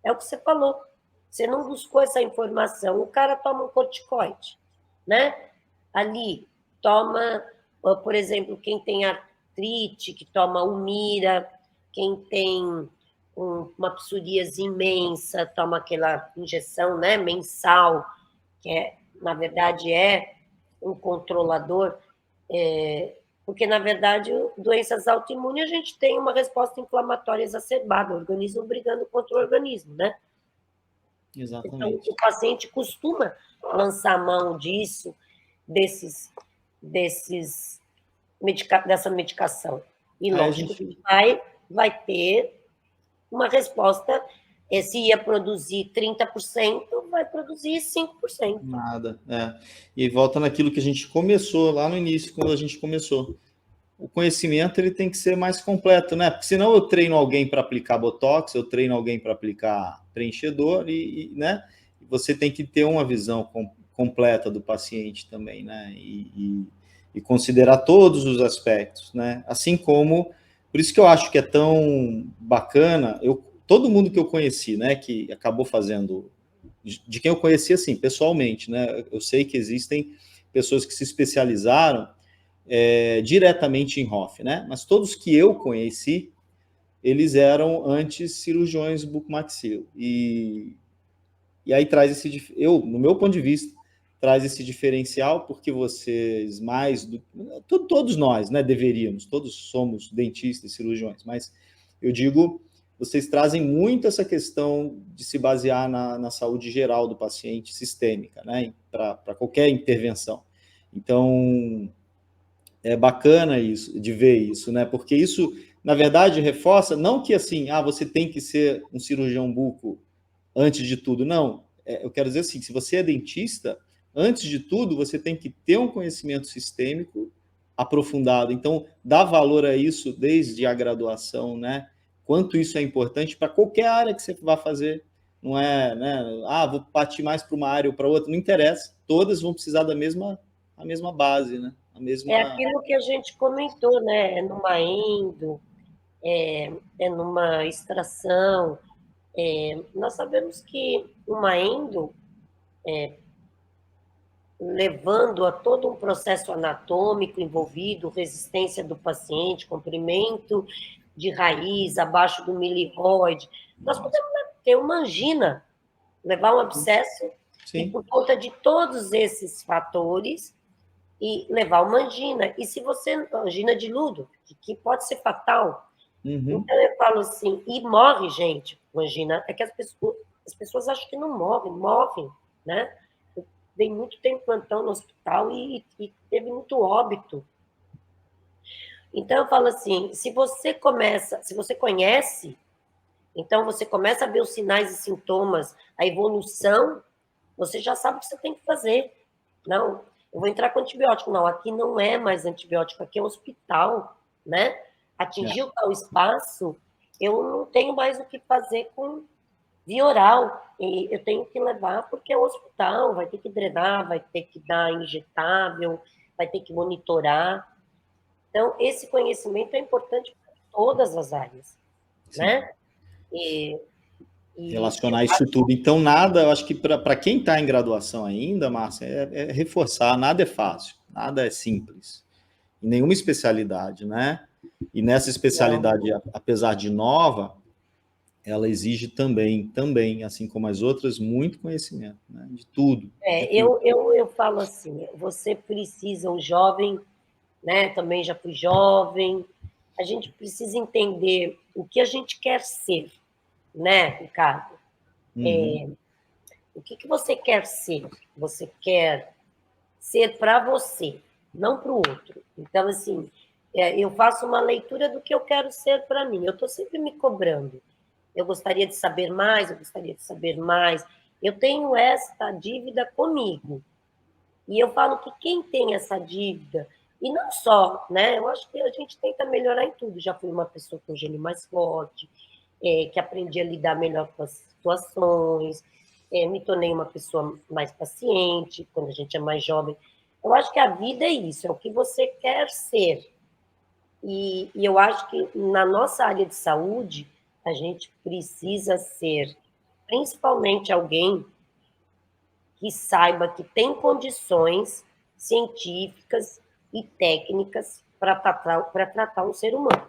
Speaker 2: é o que você falou. Você não buscou essa informação. O cara toma um corticoide, né? Ali toma, por exemplo, quem tem artrite, que toma Humira, quem tem uma psoríase imensa, toma aquela injeção, né, mensal, que na verdade é um controlador, porque, na verdade, doenças autoimunes, a gente tem uma resposta inflamatória exacerbada, o organismo brigando contra o organismo, né? Então, o
Speaker 1: exatamente.
Speaker 2: paciente costuma lançar mão disso, desses, desses dessa medicação. E,
Speaker 1: Aí a
Speaker 2: lógico, que
Speaker 1: gente
Speaker 2: vai ter uma resposta, se ia produzir 30%, vai produzir 5%.
Speaker 1: nada, E volta naquilo que a gente começou lá no início, quando a gente começou. O conhecimento ele tem que ser mais completo, né? Porque senão eu treino alguém para aplicar botox, eu treino alguém para aplicar preenchedor né? Você tem que ter uma visão completa do paciente também, né? E considerar todos os aspectos, né? Assim como, por isso que eu acho que é tão bacana, todo mundo que eu conheci, né, que acabou fazendo, de quem eu conheci assim, pessoalmente, né? Eu sei que existem pessoas que se especializaram diretamente em HOF, né? Mas todos que eu conheci, eles eram antes cirurgiões bucomaxilo. E aí traz no meu ponto de vista, traz esse diferencial, porque vocês todos nós, né, deveríamos, todos somos dentistas, cirurgiões, mas eu digo, vocês trazem muito essa questão de se basear na saúde geral do paciente, sistêmica, né, para qualquer intervenção. Então, É bacana isso, de ver isso, né? Porque isso, na verdade, reforça, não que assim, você tem que ser um cirurgião buco antes de tudo, não. Eu quero dizer assim, se você é dentista, antes de tudo, você tem que ter um conhecimento sistêmico aprofundado. Então, dá valor a isso desde a graduação, né? Quanto isso é importante para qualquer área que você vá fazer. Não é, né? Vou partir mais para uma área ou para outra, não interessa. Todas vão precisar a mesma base, né? A
Speaker 2: É
Speaker 1: mesma.
Speaker 2: aquilo que a gente comentou, né? É numa endo, é numa extração. Nós sabemos que uma endo, levando a todo um processo anatômico envolvido, resistência do paciente, comprimento de raiz abaixo do milirroide, nós
Speaker 1: Nossa.
Speaker 2: podemos ter uma angina, levar um abscesso, e
Speaker 1: Sim.
Speaker 2: por conta de todos esses fatores, e levar uma angina. E se você, angina de Ludo, que pode ser fatal.
Speaker 1: Uhum.
Speaker 2: Então eu falo assim, e morre gente com angina, é que as pessoas acham que não morrem, morrem, né? Eu dei muito tempo plantão no hospital e teve muito óbito. Então eu falo assim, se você conhece, então você começa a ver os sinais e sintomas, a evolução, você já sabe o que você tem que fazer. Não, eu vou entrar com antibiótico. Não, aqui não é mais antibiótico, aqui é um hospital, né? Atingiu tal espaço, eu não tenho mais o que fazer com via oral. E eu tenho que levar porque é um hospital, vai ter que drenar, vai ter que dar injetável, vai ter que monitorar. Então, esse conhecimento é importante para todas as áreas,
Speaker 1: Sim.
Speaker 2: né? E,
Speaker 1: Relacionar isso tudo. Então, nada, eu acho que para quem está em graduação ainda, Márcia, é reforçar, nada é fácil, nada é simples. Em nenhuma especialidade, né? E nessa
Speaker 2: não,
Speaker 1: especialidade, apesar de nova, ela exige também, assim como as outras, muito conhecimento, né? De tudo.
Speaker 2: eu falo assim, você precisa, o jovem, né? Também já fui jovem, a gente precisa entender o que a gente quer ser, né, Ricardo?
Speaker 1: Uhum.
Speaker 2: O que você quer ser? Você quer ser para você, não para o outro. Então, assim, eu faço uma leitura do que eu quero ser para mim. Eu estou sempre me cobrando. Eu gostaria de saber mais, eu gostaria de saber mais. Eu tenho esta dívida comigo. E eu falo que quem tem essa dívida, e não só, né? Eu acho que a gente tenta melhorar em tudo. Já fui uma pessoa com gênio mais forte, que aprendi a lidar melhor com as situações, me tornei uma pessoa mais paciente quando a gente é mais jovem. Eu acho que a vida é isso, é o que você quer ser. E eu acho que na nossa área de saúde, a gente precisa ser principalmente alguém que saiba que tem condições científicas e técnicas para tratar um ser humano.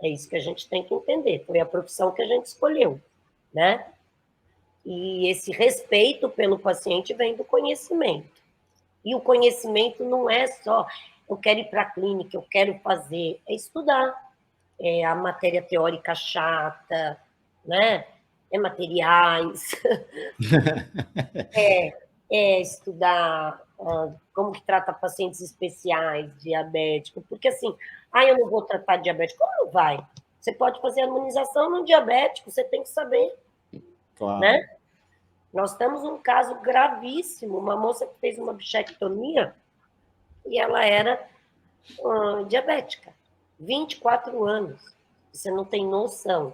Speaker 2: É isso que a gente tem que entender. Foi a profissão que a gente escolheu, né? E esse respeito pelo paciente vem do conhecimento. E o conhecimento não é só eu quero ir para a clínica, eu quero fazer, é estudar. É a matéria teórica chata, né? É materiais, estudar como que trata pacientes especiais, diabético, porque assim, eu não vou tratar diabético, como não vai? Você pode fazer harmonização no diabético, você tem que saber, né?
Speaker 1: Claro.
Speaker 2: Nós temos um caso gravíssimo, uma moça que fez uma bichectomia e ela era diabética, 24 anos. Você não tem noção.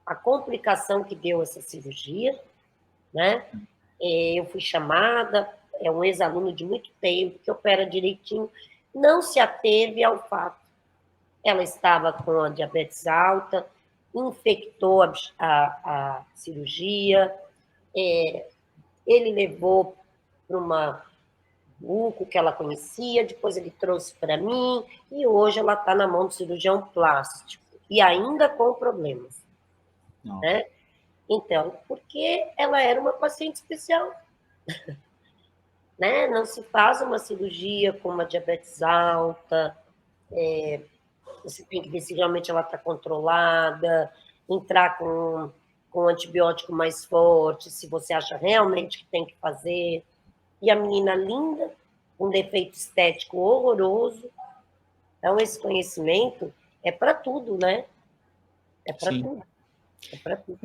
Speaker 2: A complicação que deu essa cirurgia, né? Eu fui chamada, é um ex-aluno de muito tempo, que opera direitinho, não se ateve ao fato. Ela estava com a diabetes alta, infectou a cirurgia, ele levou para uma buco que ela conhecia, depois ele trouxe para mim, e hoje ela está na mão do cirurgião plástico, e ainda com problemas,
Speaker 1: Nossa.
Speaker 2: né? Então, porque ela era uma paciente especial, né? Não se faz uma cirurgia com uma diabetes alta, você tem que ver se realmente ela está controlada, entrar com um antibiótico mais forte, se você acha realmente que tem que fazer. E a menina linda, um defeito estético horroroso, Então, esse conhecimento é para tudo, né? É para
Speaker 1: Sim.
Speaker 2: tudo. É para tudo.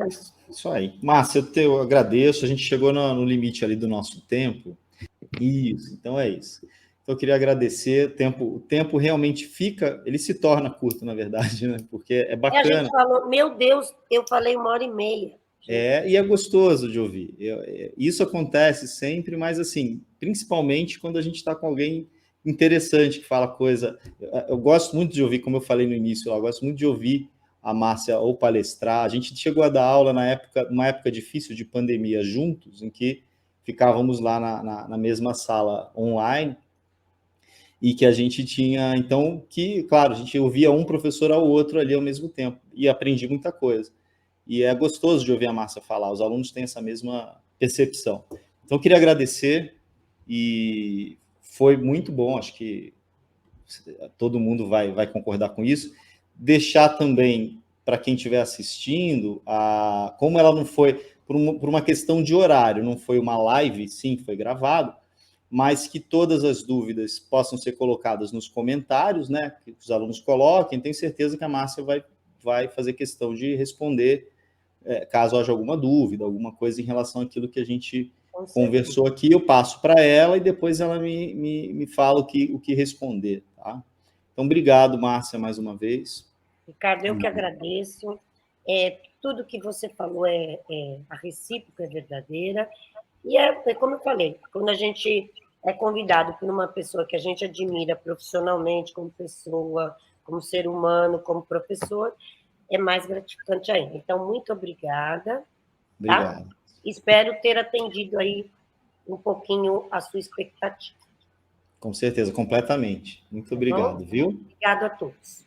Speaker 1: Isso aí. Márcia, eu agradeço. A gente chegou no limite ali do nosso tempo. Isso, então é isso. Então, eu queria agradecer. O tempo realmente fica, ele se torna curto, na verdade, né? Porque é
Speaker 2: A gente
Speaker 1: bacana.
Speaker 2: falou, meu Deus, eu falei 1h30.
Speaker 1: E é gostoso de ouvir. Isso acontece sempre, mas assim, principalmente quando a gente está com alguém interessante que fala coisa. Eu gosto muito de ouvir, como eu falei no início, eu gosto muito de ouvir a Márcia ou palestrar. A gente chegou a dar aula numa época difícil de pandemia juntos, em que ficávamos lá na mesma sala online e que a gente tinha, então, claro, a gente ouvia um professor ao outro ali ao mesmo tempo e aprendi muita coisa. E é gostoso de ouvir a Márcia falar, os alunos têm essa mesma percepção. Então, eu queria agradecer e foi muito bom, acho que todo mundo vai concordar com isso. Deixar também, para quem estiver assistindo, como ela não foi, por uma questão de horário, não foi uma live, sim, foi gravado, mas que todas as dúvidas possam ser colocadas nos comentários, né? Que os alunos coloquem. Tenho certeza que a Márcia vai fazer questão de responder caso haja alguma dúvida, alguma coisa em relação àquilo que a gente conversou aqui, eu passo para ela e depois ela me fala o que responder, tá? Então, obrigado, Márcia, mais uma vez.
Speaker 2: Ricardo, eu que agradeço. Tudo que você falou a recíproca é verdadeira. E como eu falei, quando a gente é convidado por uma pessoa que a gente admira profissionalmente, como pessoa, como ser humano, como professor, é mais gratificante ainda. Então, muito obrigada. Tá?
Speaker 1: Obrigado.
Speaker 2: Espero ter atendido aí um pouquinho a sua expectativa.
Speaker 1: Com certeza, completamente. Muito
Speaker 2: Tá bom?
Speaker 1: obrigado, viu?
Speaker 2: Obrigado a todos.